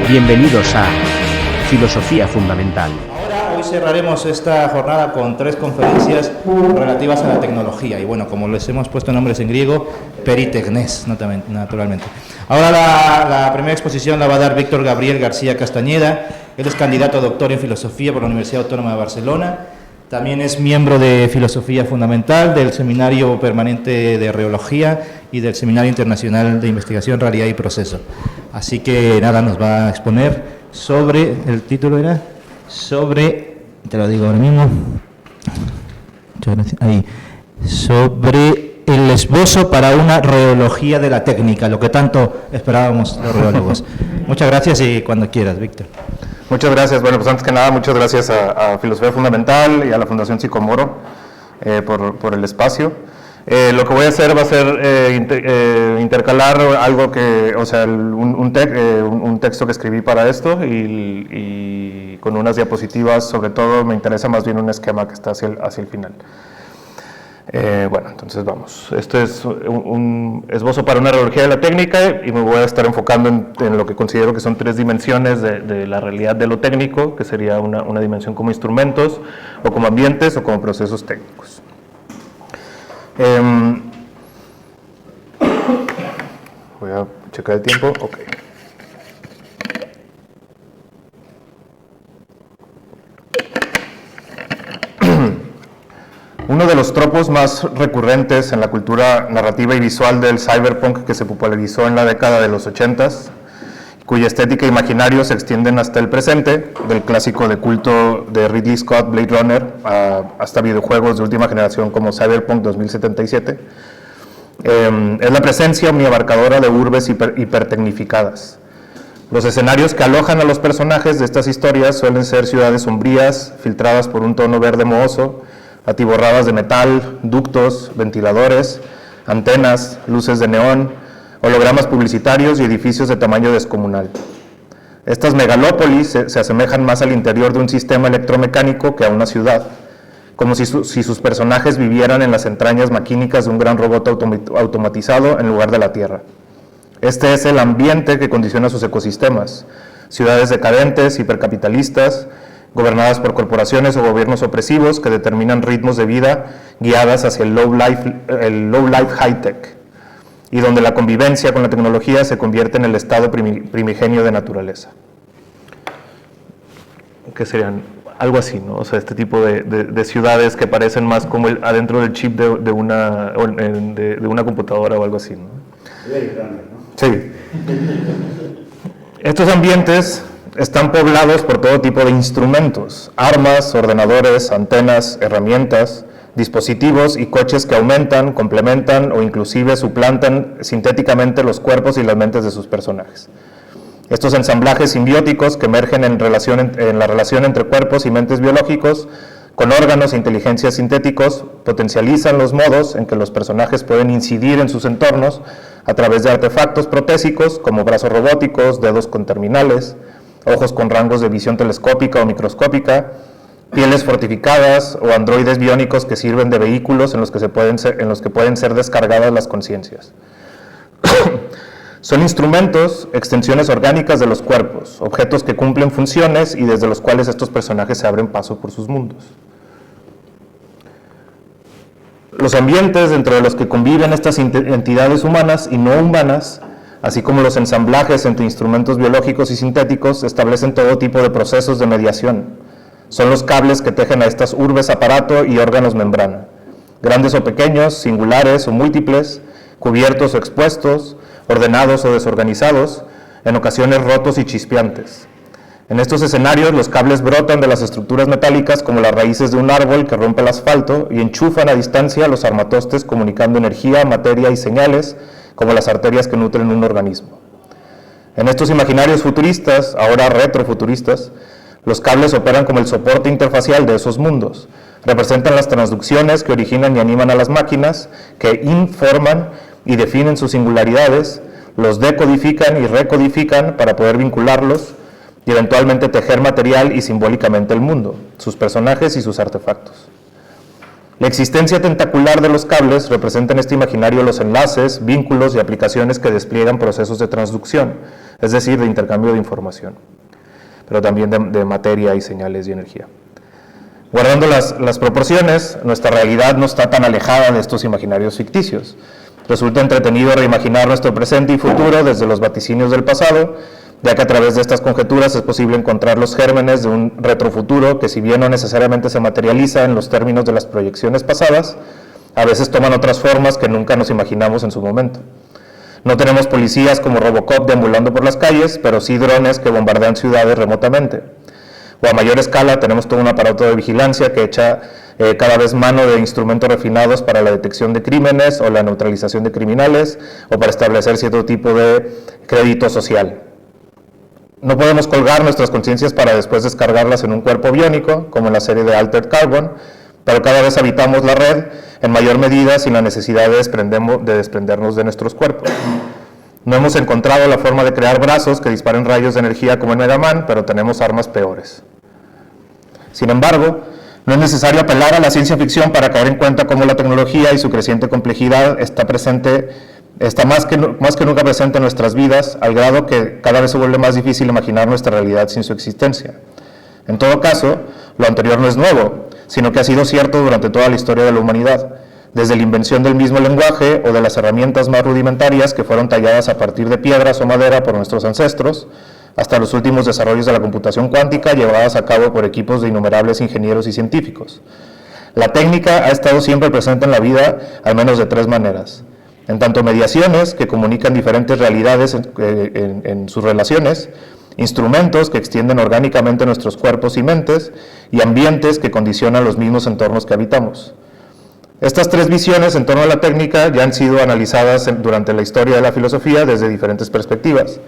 Bienvenidos a Filosofía Fundamental. Hoy cerraremos esta jornada con 3 conferencias relativas a la tecnología. Y bueno, como les hemos puesto nombres en griego, periteknes, naturalmente. Ahora la primera exposición la va a dar Víctor Gabriel García Castañeda. Él es candidato a doctor en filosofía por la Universidad Autónoma de Barcelona. También es miembro de Filosofía Fundamental, del Seminario Permanente de Reología y del Seminario Internacional de Investigación, Realidad y Proceso. Así que nada, nos va a exponer sobre, el título era, sobre, te lo digo ahora mismo, ahí, sobre el esbozo para una reología de la técnica, lo que tanto esperábamos los reólogos. Muchas gracias y cuando quieras, Víctor. Muchas gracias. Bueno, pues antes que nada, muchas gracias a Filosofía Fundamental y a la Fundación Sicomoro por el espacio. Lo que voy a hacer va a ser intercalar algo que, o sea, un texto que escribí para esto y con unas diapositivas. Sobre todo me interesa más bien un esquema que está hacia el final. Bueno, entonces vamos. Este es un esbozo para una reología de la técnica y me voy a estar enfocando en lo que considero que son 3 dimensiones de la realidad de lo técnico, que sería una dimensión como instrumentos, o como ambientes, o como procesos técnicos. Voy a checar el tiempo. Ok. Uno de los tropos más recurrentes en la cultura narrativa y visual del cyberpunk, que se popularizó en la década de los 80s, cuya estética e imaginario se extienden hasta el presente, del clásico de culto de Ridley Scott, Blade Runner, hasta videojuegos de última generación como Cyberpunk 2077, es la presencia omniabarcadora de urbes hipertecnificadas. Los escenarios que alojan a los personajes de estas historias suelen ser ciudades sombrías, filtradas por un tono verde mohoso, atiborradas de metal, ductos, ventiladores, antenas, luces de neón, hologramas publicitarios y edificios de tamaño descomunal. Estas megalópolis se asemejan más al interior de un sistema electromecánico que a una ciudad, como si sus personajes vivieran en las entrañas maquínicas de un gran robot automatizado en lugar de la Tierra. Este es el ambiente que condiciona sus ecosistemas, ciudades decadentes, hipercapitalistas, gobernadas por corporaciones o gobiernos opresivos que determinan ritmos de vida guiadas hacia el low life high-tech, y donde la convivencia con la tecnología se convierte en el estado primigenio de naturaleza. Que serían algo así, ¿no? O sea, este tipo de ciudades que parecen más como adentro del chip de una computadora o algo así, ¿no? Sí. Estos ambientes están poblados por todo tipo de instrumentos, armas, ordenadores, antenas, herramientas, dispositivos y coches que aumentan, complementan o inclusive suplantan sintéticamente los cuerpos y las mentes de sus personajes. Estos ensamblajes simbióticos que emergen en la relación entre cuerpos y mentes biológicos, con órganos e inteligencias sintéticos, potencializan los modos en que los personajes pueden incidir en sus entornos a través de artefactos protésicos como brazos robóticos, dedos con terminales, ojos con rangos de visión telescópica o microscópica, pieles fortificadas o androides biónicos que sirven de vehículos en los que pueden ser descargadas las conciencias. Son instrumentos, extensiones orgánicas de los cuerpos, objetos que cumplen funciones y desde los cuales estos personajes se abren paso por sus mundos. Los ambientes dentro de los que conviven estas entidades humanas y no humanas, así como los ensamblajes entre instrumentos biológicos y sintéticos, establecen todo tipo de procesos de mediación. Son los cables que tejen a estas urbes aparato y órganos membrana, grandes o pequeños, singulares o múltiples, cubiertos o expuestos, ordenados o desorganizados, en ocasiones rotos y chispeantes. En estos escenarios, los cables brotan de las estructuras metálicas como las raíces de un árbol que rompe el asfalto y enchufan a distancia los armatostes comunicando energía, materia y señales, como las arterias que nutren un organismo. En estos imaginarios futuristas, ahora retrofuturistas, los cables operan como el soporte interfacial de esos mundos. Representan las transducciones que originan y animan a las máquinas, que informan y definen sus singularidades, los decodifican y recodifican para poder vincularlos y eventualmente tejer material y simbólicamente el mundo, sus personajes y sus artefactos. La existencia tentacular de los cables representa en este imaginario los enlaces, vínculos y aplicaciones que despliegan procesos de transducción, es decir, de intercambio de información, pero también de materia y señales y energía. Guardando las proporciones, nuestra realidad no está tan alejada de estos imaginarios ficticios. Resulta entretenido reimaginar nuestro presente y futuro desde los vaticinios del pasado, ya que a través de estas conjeturas es posible encontrar los gérmenes de un retrofuturo que, si bien no necesariamente se materializa en los términos de las proyecciones pasadas, a veces toman otras formas que nunca nos imaginamos en su momento. No tenemos policías como Robocop deambulando por las calles, pero sí drones que bombardean ciudades remotamente. O a mayor escala tenemos todo un aparato de vigilancia que echa cada vez mano de instrumentos refinados para la detección de crímenes o la neutralización de criminales o para establecer cierto tipo de crédito social. No podemos colgar nuestras conciencias para después descargarlas en un cuerpo biónico, como en la serie de Altered Carbon, pero cada vez habitamos la red en mayor medida sin la necesidad de desprendernos de nuestros cuerpos. No hemos encontrado la forma de crear brazos que disparen rayos de energía como en Mega Man, pero tenemos armas peores. Sin embargo, no es necesario apelar a la ciencia ficción para caer en cuenta cómo la tecnología y su creciente complejidad está más que nunca presente en nuestras vidas, al grado que cada vez se vuelve más difícil imaginar nuestra realidad sin su existencia. En todo caso, lo anterior no es nuevo, sino que ha sido cierto durante toda la historia de la humanidad, desde la invención del mismo lenguaje o de las herramientas más rudimentarias que fueron talladas a partir de piedras o madera por nuestros ancestros, hasta los últimos desarrollos de la computación cuántica llevadas a cabo por equipos de innumerables ingenieros y científicos. La técnica ha estado siempre presente en la vida, al menos de tres maneras. En tanto mediaciones que comunican diferentes realidades en sus relaciones, instrumentos que extienden orgánicamente nuestros cuerpos y mentes, y ambientes que condicionan los mismos entornos que habitamos. Estas tres visiones en torno a la técnica ya han sido analizadas durante la historia de la filosofía desde diferentes perspectivas.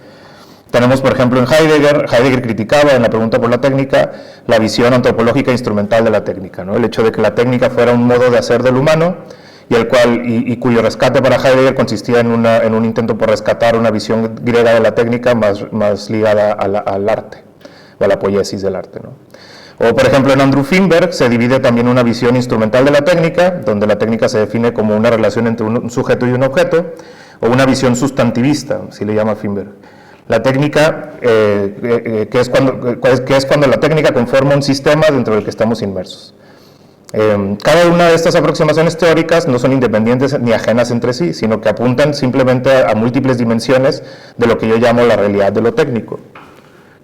Tenemos, por ejemplo, en Heidegger criticaba en la pregunta por la técnica la visión antropológica e instrumental de la técnica, ¿no? El hecho de que la técnica fuera un modo de hacer del humano y cuyo rescate para Heidegger consistía en un intento por rescatar una visión griega de la técnica más ligada al arte, o a la poiesis del arte, ¿no? O, por ejemplo, en Andrew Finberg se divide también una visión instrumental de la técnica, donde la técnica se define como una relación entre un sujeto y un objeto, o una visión sustantivista, si le llama Finberg. La técnica, que es cuando la técnica conforma un sistema dentro del que estamos inmersos. Cada una de estas aproximaciones teóricas no son independientes ni ajenas entre sí, sino que apuntan simplemente a múltiples dimensiones de lo que yo llamo la realidad de lo técnico.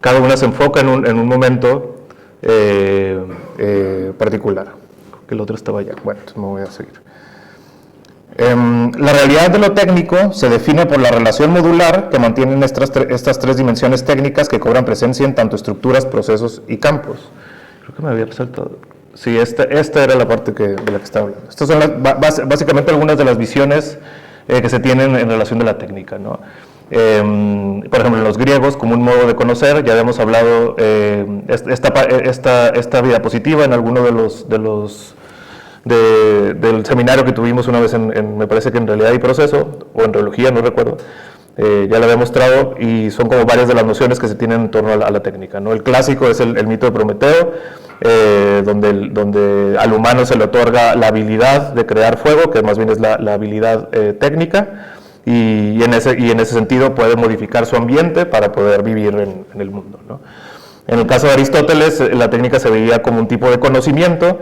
Cada una se enfoca en un momento particular. Que el otro estaba allá. Bueno, entonces me voy a seguir. La realidad de lo técnico se define por la relación modular que mantienen estas tres dimensiones técnicas que cobran presencia en tanto estructuras, procesos y campos. Creo que me había saltado. Sí, esta era la parte de la que estaba hablando. Estas son básicamente algunas de las visiones que se tienen en relación de la técnica, ¿no? Por ejemplo, en los griegos, como un modo de conocer, ya habíamos hablado esta diapositiva en alguno del seminario que tuvimos una vez me parece que en Realidad y Proceso, o en Reología, no recuerdo, ya lo había mostrado, y son como varias de las nociones que se tienen en torno a la técnica, ¿no? El clásico es el mito de Prometeo, donde al humano se le otorga la habilidad de crear fuego, que más bien es la habilidad técnica, y en ese sentido puede modificar su ambiente para poder vivir en el mundo, ¿no? En el caso de Aristóteles, la técnica se veía como un tipo de conocimiento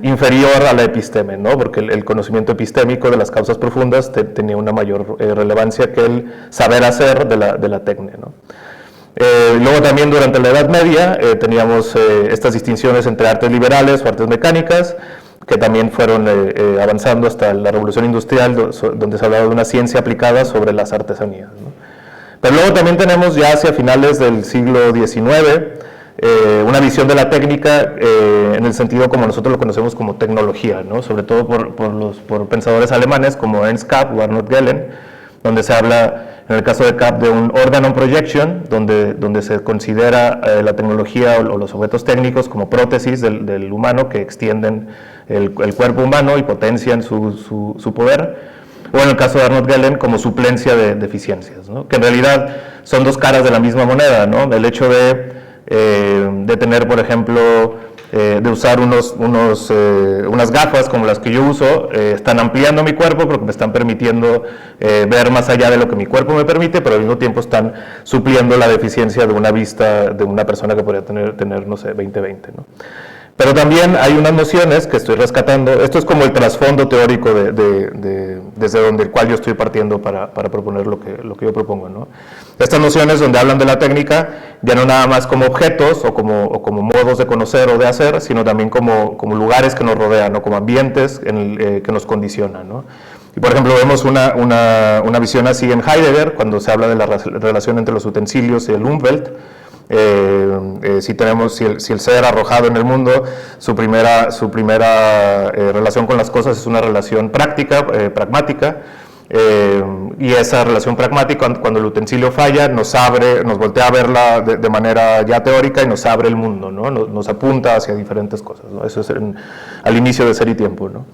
inferior a la episteme, ¿no? Porque el conocimiento epistémico de las causas profundas tenía una mayor relevancia que el saber hacer de la técnica, ¿no? Luego también durante la Edad Media teníamos estas distinciones entre artes liberales o artes mecánicas, que también fueron avanzando hasta la Revolución Industrial, donde se hablaba de una ciencia aplicada sobre las artesanías, ¿no? Pero luego también tenemos ya hacia finales del siglo XIX una visión de la técnica en el sentido como nosotros lo conocemos como tecnología, ¿no? Sobre todo por pensadores alemanes como Ernst Kapp o Arnold Gehlen, donde se habla, en el caso de Kapp, de un organ on projection, donde se considera la tecnología o los objetos técnicos como prótesis del humano que extienden el cuerpo humano y potencian su poder, o en el caso de Arnold Gehlen como suplencia de deficiencias, ¿no? Que en realidad son dos caras de la misma moneda, ¿no? El hecho de tener, por ejemplo, de usar unas gafas como las que yo uso, están ampliando mi cuerpo porque me están permitiendo ver más allá de lo que mi cuerpo me permite, pero al mismo tiempo están supliendo la deficiencia de una vista de una persona que podría tener no sé, 20/20, ¿no? Pero también hay unas nociones que estoy rescatando. Esto es como el trasfondo teórico desde donde el cual yo estoy partiendo para proponer lo que yo propongo, ¿no? Estas nociones donde hablan de la técnica ya no nada más como objetos o como modos de conocer o de hacer, sino también como lugares que nos rodean o como ambientes que nos condicionan, ¿no? Y por ejemplo vemos una visión así en Heidegger cuando se habla de la relación entre los utensilios y el Umwelt. Si el ser arrojado en el mundo, su primera relación con las cosas es una relación pragmática, y esa relación pragmática, cuando el utensilio falla, nos voltea a verla de manera ya teórica y nos abre el mundo, ¿no? Nos apunta hacia diferentes cosas, ¿no? Eso es al inicio de Ser y Tiempo, ¿no?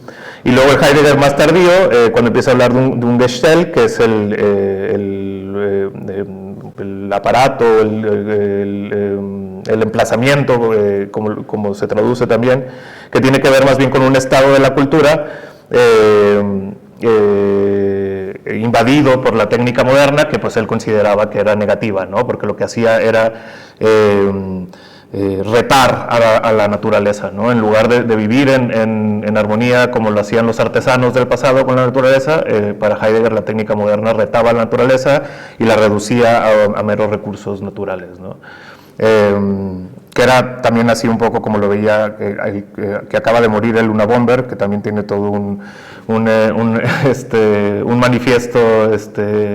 Y luego el Heidegger más tardío, cuando empieza a hablar de un Gestell, que es el aparato, el emplazamiento, como se traduce también, que tiene que ver más bien con un estado de la cultura invadido por la técnica moderna, que pues él consideraba que era negativa, ¿no? Porque lo que hacía era retar a la naturaleza, ¿no? En lugar de vivir en armonía como lo hacían los artesanos del pasado con la naturaleza, para Heidegger la técnica moderna retaba a la naturaleza y la reducía a meros recursos naturales, ¿no? Que era también así un poco como lo veía que acaba de morir el Luna Bomber, que también tiene todo un manifiesto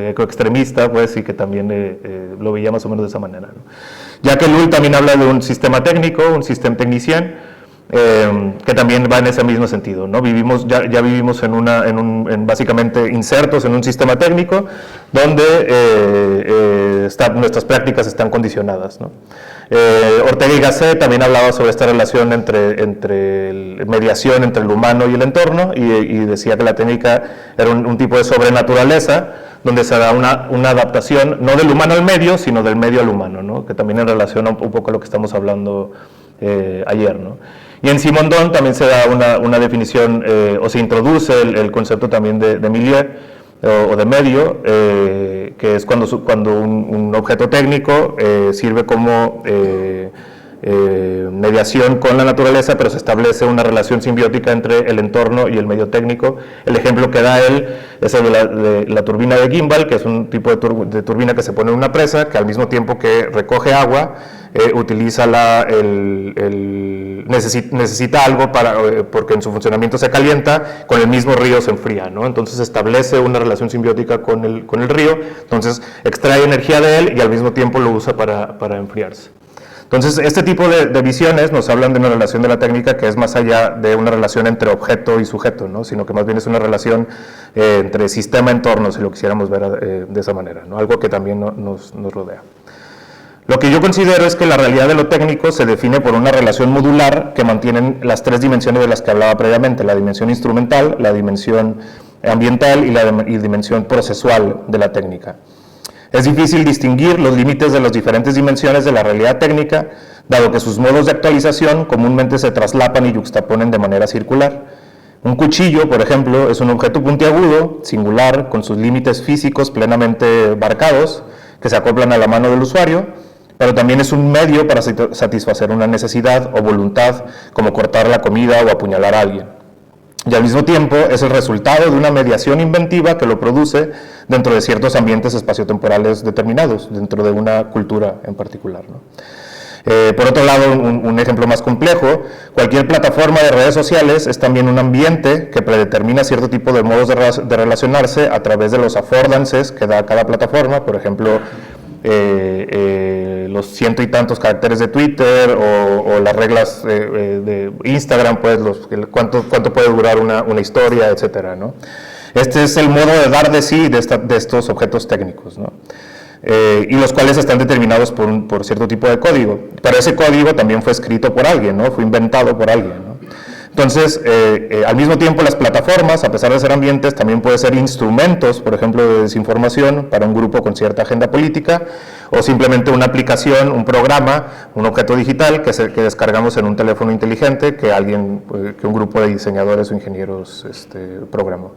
ecoextremista, pues, y que también lo veía más o menos de esa manera, ¿no? Ya que Lull también habla de un sistema técnico, un sistema technicien, que también va en ese mismo sentido, ¿no? Ya vivimos básicamente insertos en un sistema técnico donde nuestras prácticas están condicionadas, ¿no? Ortega y Gasset también hablaba sobre esta relación entre mediación entre el humano y el entorno, y decía que la técnica era un tipo de sobrenaturaleza donde se da una adaptación no del humano al medio, sino del medio al humano, ¿no? Que también en relación a un poco a lo que estamos hablando ayer, ¿no? Y en Simondon también se da una definición, o se introduce el concepto también de milieu, o de medio, que es cuando un objeto técnico sirve como mediación con la naturaleza, pero se establece una relación simbiótica entre el entorno y el medio técnico. El ejemplo que da él es el de la turbina de Gimbal, que es un tipo de turbina que se pone en una presa, que al mismo tiempo que recoge agua, utiliza necesita algo porque en su funcionamiento se calienta, con el mismo río se enfría, ¿no? Entonces establece una relación simbiótica con el río, entonces extrae energía de él y al mismo tiempo lo usa para enfriarse. Entonces, este tipo de visiones nos hablan de una relación de la técnica que es más allá de una relación entre objeto y sujeto, ¿no? Sino que más bien es una relación entre sistema-entorno, si lo quisiéramos ver de esa manera, ¿no? Algo que también nos rodea. Lo que yo considero es que la realidad de lo técnico se define por una relación modular que mantienen las tres dimensiones de las que hablaba previamente: la dimensión instrumental, la dimensión ambiental y la dimensión procesual de la técnica. Es difícil distinguir los límites de las diferentes dimensiones de la realidad técnica, dado que sus modos de actualización comúnmente se traslapan y yuxtaponen de manera circular. Un cuchillo, por ejemplo, es un objeto puntiagudo, singular, con sus límites físicos plenamente marcados, que se acoplan a la mano del usuario, pero también es un medio para satisfacer una necesidad o voluntad, como cortar la comida o apuñalar a alguien. Y al mismo tiempo es el resultado de una mediación inventiva que lo produce dentro de ciertos ambientes espaciotemporales determinados, dentro de una cultura en particular, ¿no? Por otro lado, un ejemplo más complejo, cualquier plataforma de redes sociales es también un ambiente que predetermina cierto tipo de modos de relacionarse a través de los affordances que da cada plataforma. Por ejemplo, los 100 y tantos caracteres de Twitter o las reglas de Instagram, pues cuánto puede durar una historia, etcétera, ¿no? Este es el modo de dar de sí de estos objetos técnicos, ¿no? Y los cuales están determinados por cierto tipo de código, pero ese código también fue escrito por alguien, ¿no? Fue inventado por alguien, ¿no? Entonces, al mismo tiempo las plataformas, a pesar de ser ambientes, también pueden ser instrumentos, por ejemplo, de desinformación para un grupo con cierta agenda política, o simplemente una aplicación, un programa, un objeto digital que descargamos en un teléfono inteligente que un grupo de diseñadores o ingenieros programó.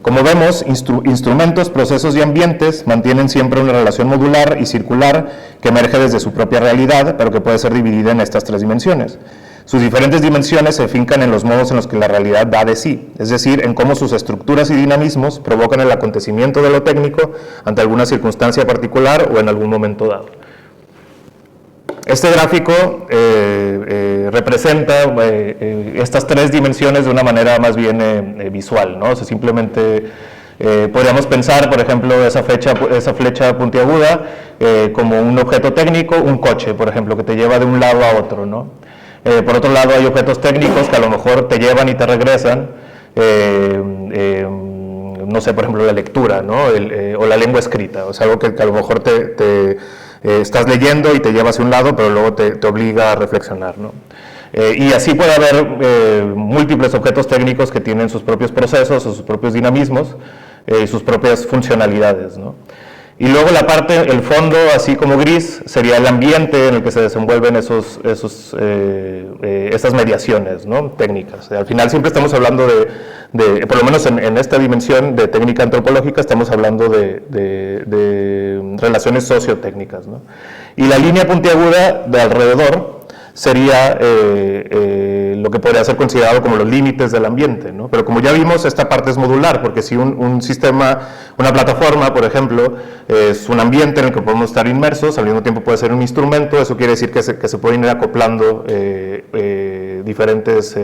Como vemos, instrumentos, procesos y ambientes mantienen siempre una relación modular y circular que emerge desde su propia realidad, pero que puede ser dividida en estas tres dimensiones. Sus diferentes dimensiones se fincan en los modos en los que la realidad da de sí, es decir, en cómo sus estructuras y dinamismos provocan el acontecimiento de lo técnico ante alguna circunstancia particular o en algún momento dado. Este gráfico representa estas tres dimensiones de una manera más bien visual, ¿no? O sea, simplemente podríamos pensar, por ejemplo, esa flecha puntiaguda como un objeto técnico, un coche, por ejemplo, que te lleva de un lado a otro, ¿no? Por otro lado, hay objetos técnicos que a lo mejor te llevan y te regresan, no sé, por ejemplo, la lectura, ¿no? O la lengua escrita, o sea, algo que a lo mejor estás leyendo y te lleva hacia un lado, pero luego te obliga a reflexionar, ¿no? Y así puede haber múltiples objetos técnicos que tienen sus propios procesos o sus propios dinamismos y sus propias funcionalidades, ¿no? Y luego la parte, el fondo, así como gris, sería el ambiente en el que se desenvuelven estas mediaciones, ¿no? Técnicas. Al final siempre estamos hablando por lo menos en esta dimensión de técnica antropológica, estamos hablando de relaciones sociotécnicas, ¿no? Y la línea puntiaguda de alrededor sería lo que podría ser considerado como los límites del ambiente, ¿no? Pero como ya vimos, esta parte es modular, porque si un sistema, una plataforma, por ejemplo, es un ambiente en el que podemos estar inmersos, al mismo tiempo puede ser un instrumento, eso quiere decir que se pueden ir acoplando diferentes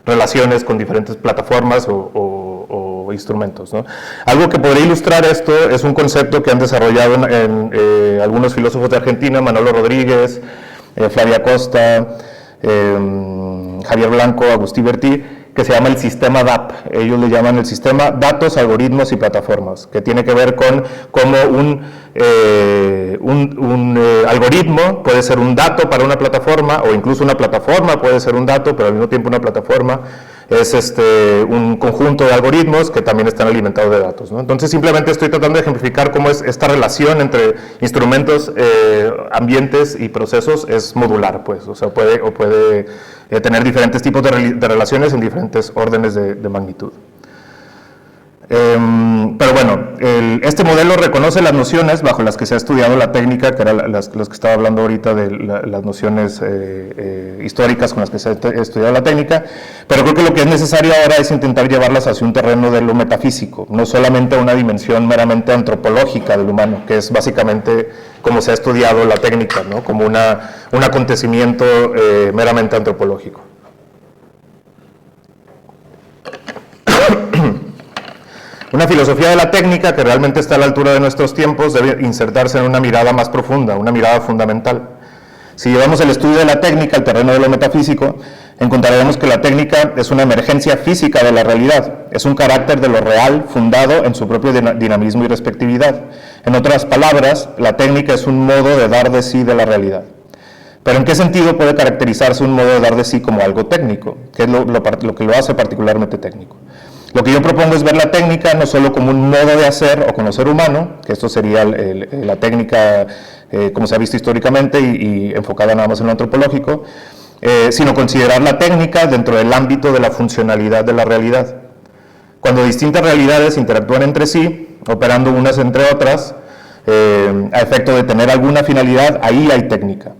relaciones con diferentes plataformas o instrumentos, ¿no? Algo que podría ilustrar esto es un concepto que han desarrollado en algunos filósofos de Argentina, Manolo Rodríguez, Flavia Costa, Javier Blanco, Agustí Bertí, que se llama el sistema DAP. Ellos le llaman el sistema Datos, Algoritmos y Plataformas, que tiene que ver con cómo un algoritmo puede ser un dato para una plataforma, o incluso una plataforma puede ser un dato, pero al mismo tiempo una plataforma es un conjunto de algoritmos que también están alimentados de datos, ¿no? Entonces simplemente estoy tratando de ejemplificar cómo es esta relación entre instrumentos, ambientes y procesos es modular, pues, o sea, puede tener diferentes tipos de relaciones en diferentes órdenes de magnitud. Pero bueno, este modelo reconoce las nociones bajo las que se ha estudiado la técnica, que eran las que estaba hablando ahorita de las nociones históricas con las que se ha estudiado la técnica, pero creo que lo que es necesario ahora es intentar llevarlas hacia un terreno de lo metafísico, no solamente a una dimensión meramente antropológica del humano, que es básicamente como se ha estudiado la técnica, ¿no? Como un acontecimiento meramente antropológico. Una filosofía de la técnica que realmente está a la altura de nuestros tiempos debe insertarse en una mirada más profunda, una mirada fundamental. Si llevamos el estudio de la técnica al terreno de lo metafísico, encontraremos que la técnica es una emergencia física de la realidad, es un carácter de lo real fundado en su propio dinamismo y respectividad. En otras palabras, la técnica es un modo de dar de sí de la realidad. Pero ¿en qué sentido puede caracterizarse un modo de dar de sí como algo técnico? ¿Qué es lo que lo hace particularmente técnico? Lo que yo propongo es ver la técnica no solo como un modo de hacer o conocer humano, que esto sería la técnica como se ha visto históricamente y enfocada nada más en lo antropológico, sino considerar la técnica dentro del ámbito de la funcionalidad de la realidad. Cuando distintas realidades interactúan entre sí, operando unas entre otras, a efecto de tener alguna finalidad, ahí hay técnica.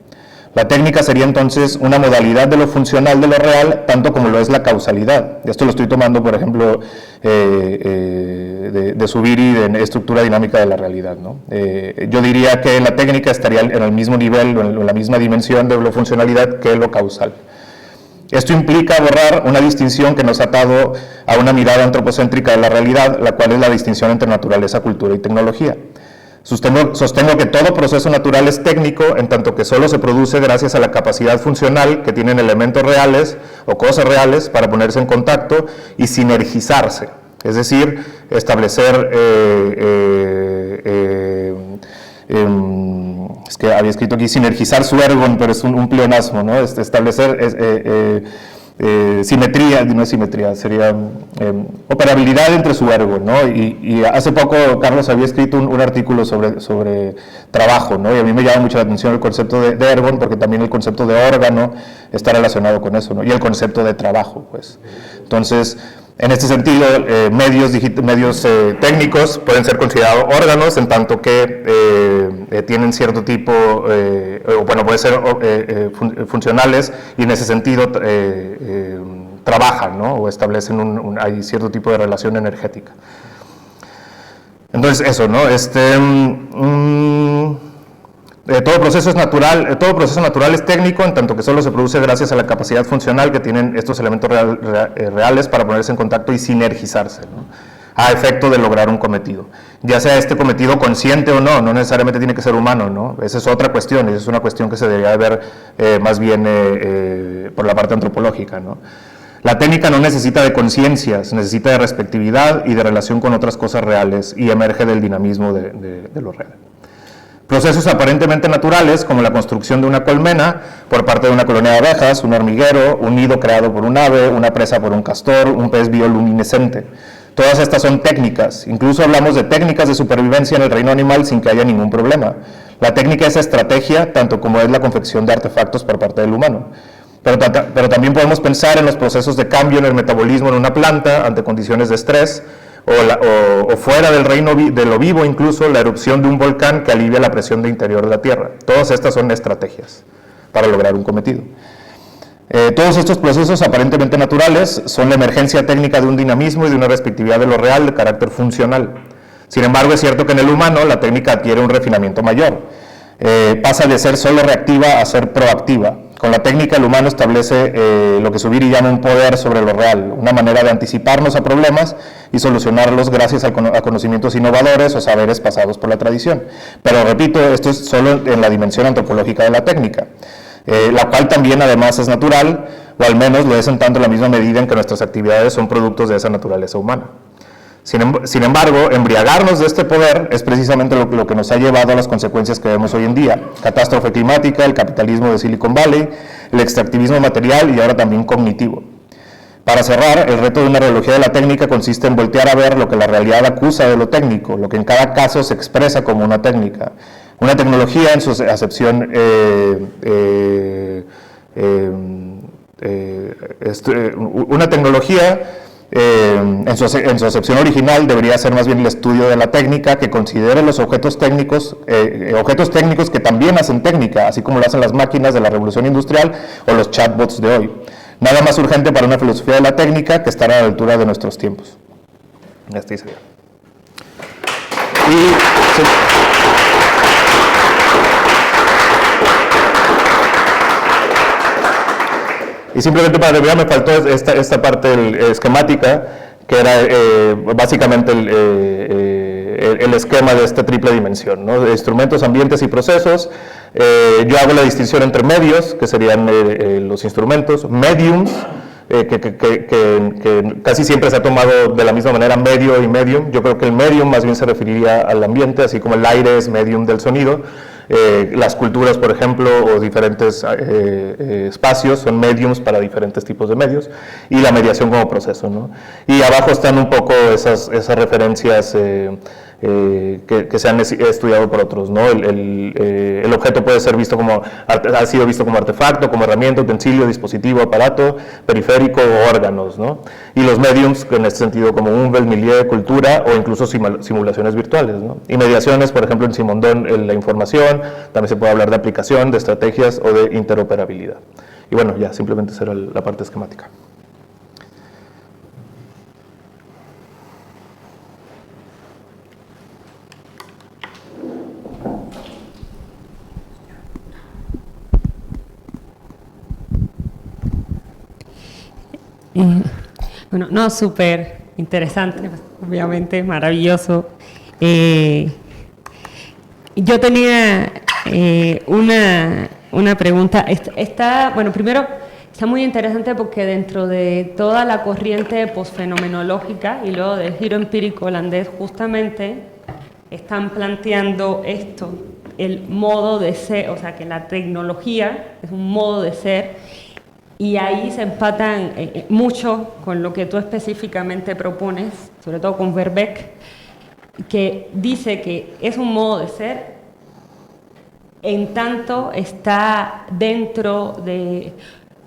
La técnica sería entonces una modalidad de lo funcional de lo real, tanto como lo es la causalidad. Esto lo estoy tomando, por ejemplo, de Zubiri, de estructura dinámica de la realidad, ¿no? Yo diría que la técnica estaría en el mismo nivel, o en la misma dimensión de lo funcionalidad que lo causal. Esto implica borrar una distinción que nos ha atado a una mirada antropocéntrica de la realidad, la cual es la distinción entre naturaleza, cultura y tecnología. Sostengo que todo proceso natural es técnico en tanto que solo se produce gracias a la capacidad funcional que tienen elementos reales o cosas reales para ponerse en contacto y sinergizarse, es decir, establecer, es que había escrito aquí sinergizar su ergon, pero es un pleonasmo, ¿no? Establecer simetría, no es simetría, sería operabilidad entre su ergo, ¿no? Y hace poco Carlos había escrito un artículo sobre trabajo, ¿no? Y a mí me llama mucho la atención el concepto de ergon, porque también el concepto de órgano está relacionado con eso, ¿no? Y el concepto de trabajo, pues. Entonces, en este sentido, medios técnicos pueden ser considerados órganos, en tanto que tienen cierto tipo, pueden ser funcionales, y en ese sentido trabajan, ¿no? O establecen hay cierto tipo de relación energética. Entonces, eso, ¿no? Todo proceso natural es técnico, en tanto que solo se produce gracias a la capacidad funcional que tienen estos elementos reales para ponerse en contacto y sinergizarse, ¿no? A efecto de lograr un cometido. Ya sea este cometido consciente o no necesariamente tiene que ser humano, ¿no? Esa es otra cuestión, esa es una cuestión que se debería ver más bien por la parte antropológica, ¿no? La técnica no necesita de conciencias, necesita de respectividad y de relación con otras cosas reales, y emerge del dinamismo de lo real. Procesos aparentemente naturales, como la construcción de una colmena por parte de una colonia de abejas, un hormiguero, un nido creado por un ave, una presa por un castor, un pez bioluminescente. Todas estas son técnicas. Incluso hablamos de técnicas de supervivencia en el reino animal sin que haya ningún problema. La técnica es estrategia, tanto como es la confección de artefactos por parte del humano. Pero también podemos pensar en los procesos de cambio en el metabolismo en una planta ante condiciones de estrés, o fuera del reino de lo vivo, incluso la erupción de un volcán que alivia la presión de interior de la Tierra. Todas estas son estrategias para lograr un cometido. Todos estos procesos aparentemente naturales son la emergencia técnica de un dinamismo y de una respectividad de lo real de carácter funcional. Sin embargo, es cierto que en el humano la técnica adquiere un refinamiento mayor. Pasa de ser solo reactiva a ser proactiva. Con la técnica el humano establece lo que Zubiri llama un poder sobre lo real, una manera de anticiparnos a problemas y solucionarlos gracias a conocimientos innovadores o saberes pasados por la tradición. Pero repito, esto es solo en la dimensión antropológica de la técnica, la cual también además es natural, o al menos lo es en tanto la misma medida en que nuestras actividades son productos de esa naturaleza humana. Sin embargo, embriagarnos de este poder es precisamente lo que nos ha llevado a las consecuencias que vemos hoy en día: catástrofe climática, el capitalismo de Silicon Valley, el extractivismo material y ahora también cognitivo. Para cerrar, el reto de una reología de la técnica consiste en voltear a ver lo que la realidad acusa de lo técnico, lo que en cada caso se expresa como una técnica. Una tecnología en su acepción en su acepción original debería ser más bien el estudio de la técnica, que considere los objetos técnicos que también hacen técnica, así como lo hacen las máquinas de la revolución industrial o los chatbots de hoy. Nada más urgente para una filosofía de la técnica que estar a la altura de nuestros tiempos. Este sería. Y simplemente para terminar, me faltó esta parte esquemática, que era básicamente el esquema de esta triple dimensión, ¿no? De instrumentos, ambientes y procesos. Yo hago la distinción entre medios, que serían los instrumentos, mediums, que casi siempre se ha tomado de la misma manera medio y medium. Yo creo que el medium más bien se referiría al ambiente, así como el aire es medium del sonido. Las culturas, por ejemplo, o diferentes espacios son mediums para diferentes tipos de medios, y la mediación como proceso, ¿no? Y abajo están un poco esas referencias que se han estudiado por otros, ¿no? El objeto puede ser visto ha sido visto como artefacto, como herramienta, utensilio, dispositivo, aparato, periférico o órganos, ¿no? Y los mediums, en este sentido, como Umwelt, milieu, cultura o incluso simulaciones virtuales, ¿no? Y mediaciones, por ejemplo, en Simondon, la información, también se puede hablar de aplicación, de estrategias o de interoperabilidad. Y bueno, ya, simplemente esa era la parte esquemática. Bueno, no, súper interesante, obviamente, maravilloso. Yo tenía una pregunta. Bueno, primero, está muy interesante porque dentro de toda la corriente posfenomenológica y luego del giro empírico holandés, justamente están planteando esto, el modo de ser, o sea, que la tecnología es un modo de ser. Y ahí se empatan mucho con lo que tú específicamente propones, sobre todo con Verbeek, que dice que es un modo de ser en tanto está dentro de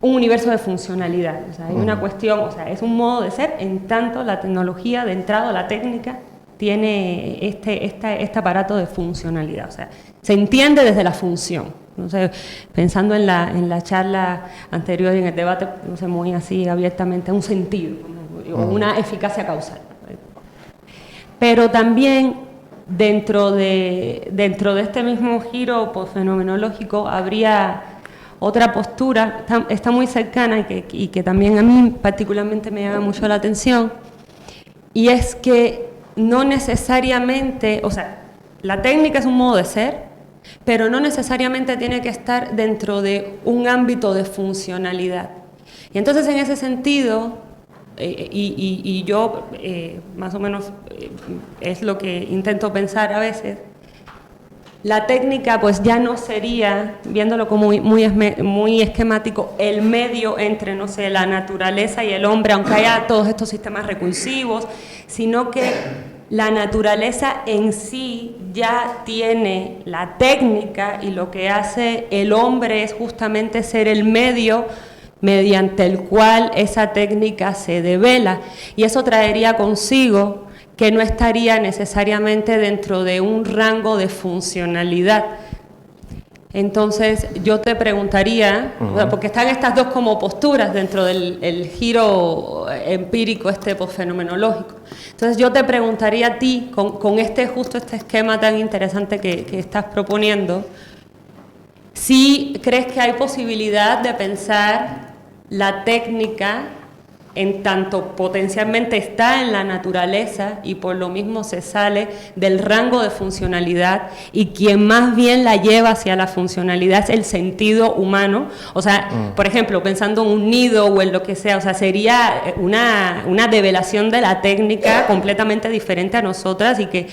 un universo de funcionalidad. O sea, hay una cuestión, o sea, es un modo de ser en tanto la tecnología, de entrada, la técnica, tiene este aparato de funcionalidad. O sea, se entiende desde la función. No sé, pensando en la charla anterior y en el debate, no sé, muy así abiertamente, un sentido, o una eficacia causal. Pero también dentro de este mismo giro fenomenológico habría otra postura, está muy cercana y que también a mí particularmente me llama mucho la atención, y es que no necesariamente, o sea, la técnica es un modo de ser, pero no necesariamente tiene que estar dentro de un ámbito de funcionalidad. Y entonces en ese sentido, y yo más o menos es lo que intento pensar a veces, la técnica pues ya no sería, viéndolo como muy esquemático, el medio entre, no sé, la naturaleza y el hombre, aunque haya todos estos sistemas recursivos, sino que la naturaleza en sí ya tiene la técnica y lo que hace el hombre es justamente ser el medio mediante el cual esa técnica se devela, y eso traería consigo que no estaría necesariamente dentro de un rango de funcionalidad. Entonces yo te preguntaría, porque están estas dos como posturas dentro del giro empírico fenomenológico. Entonces yo te preguntaría a ti, con justo este esquema tan interesante que estás proponiendo, si crees que hay posibilidad de pensar la técnica en tanto potencialmente está en la naturaleza y por lo mismo se sale del rango de funcionalidad, y quien más bien la lleva hacia la funcionalidad es el sentido humano. O sea, por ejemplo, pensando en un nido o en lo que sea, o sea, sería una develación de la técnica completamente diferente a nosotros y que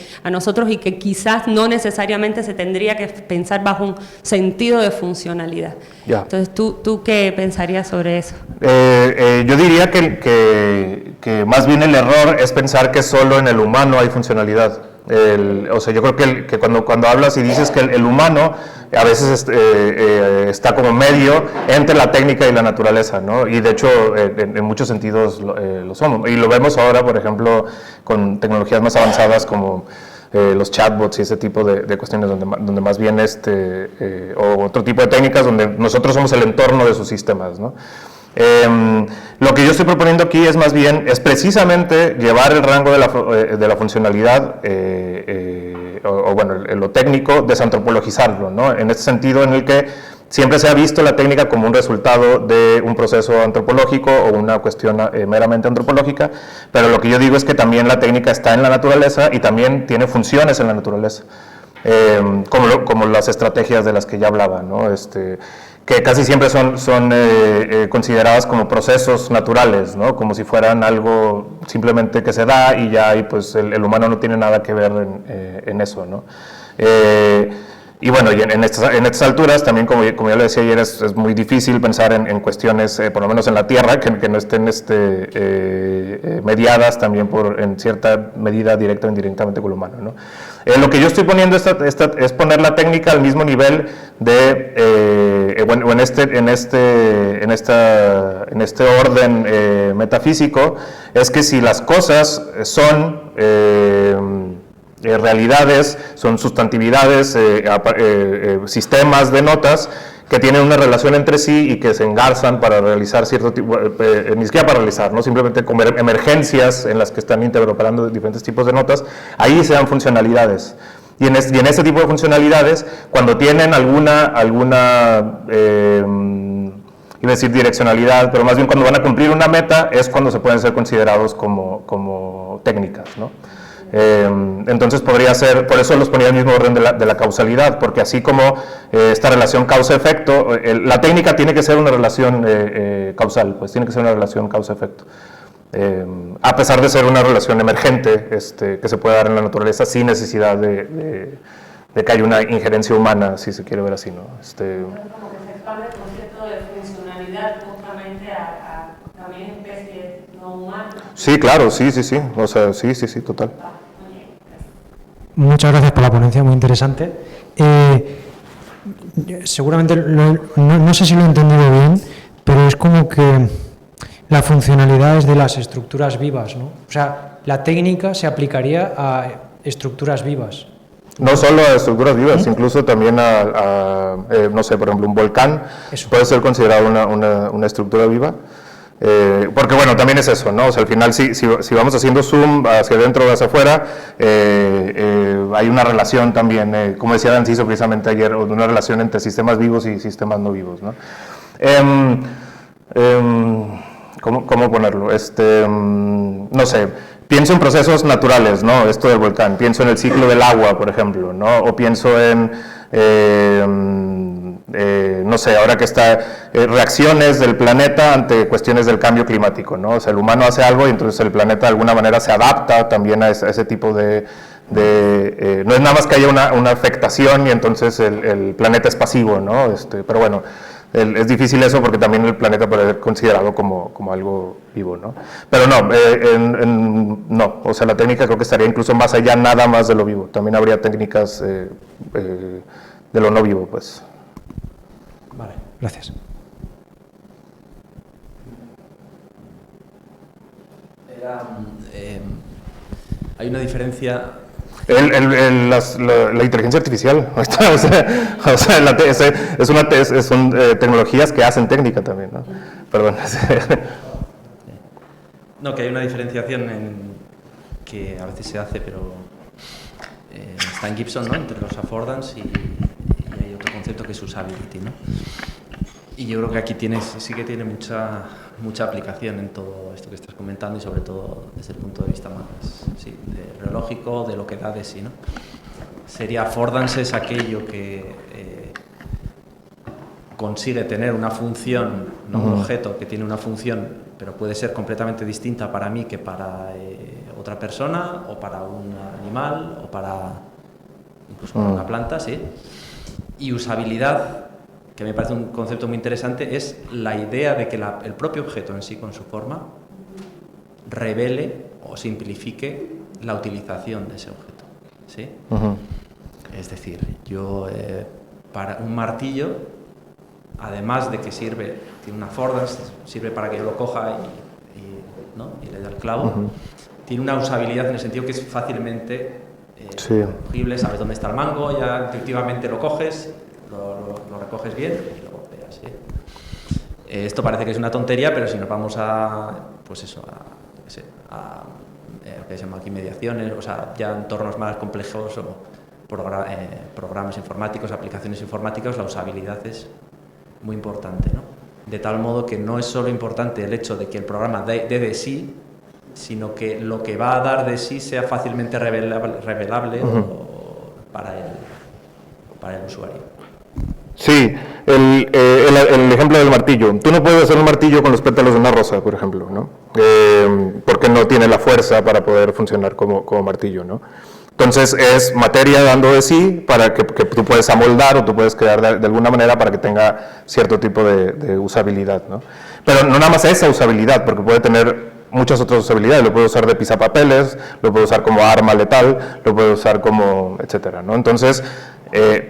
quizás no necesariamente se tendría que pensar bajo un sentido de funcionalidad. Yeah. Entonces, ¿tú qué pensarías sobre eso? Yo diría que más bien el error es pensar que solo en el humano hay funcionalidad. O sea, yo creo que cuando hablas y dices que el humano a veces está como medio entre la técnica y la naturaleza, ¿no? Y de hecho, en muchos sentidos lo somos. Y lo vemos ahora, por ejemplo, con tecnologías más avanzadas como los chatbots y ese tipo de cuestiones donde más bien o otro tipo de técnicas donde nosotros somos el entorno de sus sistemas, ¿no? Lo que yo estoy proponiendo aquí es precisamente llevar el rango de la funcionalidad lo técnico, desantropologizarlo, ¿no? En este sentido en el que siempre se ha visto la técnica como un resultado de un proceso antropológico o una cuestión meramente antropológica, pero lo que yo digo es que también la técnica está en la naturaleza y también tiene funciones en la naturaleza, como las estrategias de las que ya hablaba, ¿no? Que casi siempre son consideradas como procesos naturales, ¿no? Como si fueran algo simplemente que se da y ya, y pues el humano no tiene nada que ver en eso, ¿no? Y bueno, y en estas alturas también, como ya lo decía ayer, es muy difícil pensar en cuestiones, por lo menos en la Tierra, que no estén mediadas también en cierta medida directa o indirectamente con el humano, ¿no? Lo que yo estoy poniendo es poner la técnica al mismo nivel en este orden metafísico, es que si las cosas son realidades, son sustantividades, sistemas de notas que tienen una relación entre sí y que se engarzan para realizar cierto tipo, ni siquiera para realizar, ¿no? Simplemente como emergencias en las que están interoperando diferentes tipos de notas, ahí se dan funcionalidades. Y en ese tipo de funcionalidades, cuando tienen alguna iba a decir direccionalidad, pero más bien cuando van a cumplir una meta, es cuando se pueden ser considerados como técnicas, ¿no? Entonces podría ser, por eso los ponía en el mismo orden de la causalidad, porque así como esta relación causa-efecto, la técnica tiene que ser una relación causal, pues tiene que ser una relación causa-efecto, a pesar de ser una relación emergente que se puede dar en la naturaleza sin necesidad de que haya una injerencia humana, si se quiere ver así, ¿no? Como que se expande el concepto de funcionalidad justamente también especies no humanas. Sí, claro, sí, o sea, sí, total. Muchas gracias por la ponencia, muy interesante. Seguramente, no sé si lo he entendido bien, pero es como que la funcionalidad es de las estructuras vivas, ¿no? O sea, la técnica se aplicaría a estructuras vivas. No solo a estructuras vivas, incluso también no sé, por ejemplo, un volcán puede ser considerado una estructura viva. Porque bueno, también es eso, ¿no? O sea, al final si vamos haciendo zoom hacia adentro o hacia afuera, hay una relación también, como decía Danciso precisamente ayer, una relación entre sistemas vivos y sistemas no vivos, ¿no? ¿Cómo ponerlo? No sé, pienso en procesos naturales, ¿no? Esto del volcán, pienso en el ciclo del agua, por ejemplo, ¿no? O pienso en, no sé, ahora que está, reacciones del planeta ante cuestiones del cambio climático, ¿no? O sea, el humano hace algo y entonces el planeta de alguna manera se adapta también a ese tipo de no es nada más que haya una afectación y entonces el planeta es pasivo, ¿no? Pero bueno, es difícil eso porque también el planeta puede ser considerado como algo vivo, ¿no? Pero no, no, o sea, la técnica creo que estaría incluso más allá nada más de lo vivo, también habría técnicas de lo no vivo, pues. Vale, gracias. Hay una diferencia. La inteligencia artificial, son tecnologías que hacen técnica también, ¿no? Perdón. No, que hay una diferenciación que a veces se hace, pero está en Gibson, ¿no? Entre los affordance y hay otro concepto que es usability, ¿no? Y yo creo que aquí sí que tiene mucha aplicación en todo esto que estás comentando y sobre todo desde el punto de vista más reológico, de lo que da de sí, ¿no? Sería affordance es aquello que consigue tener una función, no un objeto que tiene una función, pero puede ser completamente distinta para mí que para otra persona o para un animal o incluso para una planta, ¿sí? Y usabilidad, que me parece un concepto muy interesante, es la idea de que el propio objeto en sí, con su forma, revele o simplifique la utilización de ese objeto, ¿sí? Es decir, yo para un martillo, además de que tiene una affordance, sirve para que yo lo coja y le dé el clavo, tiene una usabilidad en el sentido que es fácilmente cogible, sabes dónde está el mango, ya intuitivamente lo coges, lo recoges bien y lo golpeas, ¿sí? Esto parece que es una tontería, pero si nos vamos a que se llama aquí mediaciones, o sea, ya entornos más complejos o programas informáticos, aplicaciones informáticas, la usabilidad es muy importante, ¿no? De tal modo que no es solo importante el hecho de que el programa dé de sí, sino que lo que va a dar de sí sea fácilmente revelable para el usuario. Sí, el ejemplo del martillo. Tú no puedes hacer un martillo con los pétalos de una rosa, por ejemplo, ¿no? Porque no tiene la fuerza para poder funcionar como martillo, ¿no? Entonces es materia dando de sí para que tú puedes amoldar o tú puedes crear de alguna manera para que tenga cierto tipo de usabilidad, ¿no? Pero no nada más esa usabilidad, porque puede tener muchas otras usabilidades. Lo puedo usar de pisapapeles, lo puedo usar como arma letal, lo puedo usar como etcétera, ¿no? Entonces,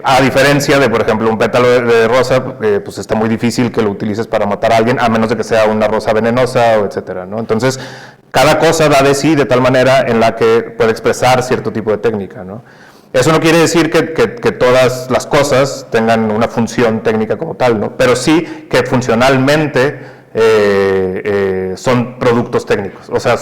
a diferencia de, por ejemplo, un pétalo de rosa, pues está muy difícil que lo utilices para matar a alguien, a menos de que sea una rosa venenosa, o etcétera, ¿no? Entonces, cada cosa da de sí de tal manera en la que puede expresar cierto tipo de técnica, ¿no? Eso no quiere decir que todas las cosas tengan una función técnica como tal, ¿no? Pero sí que funcionalmente son productos técnicos, o sea,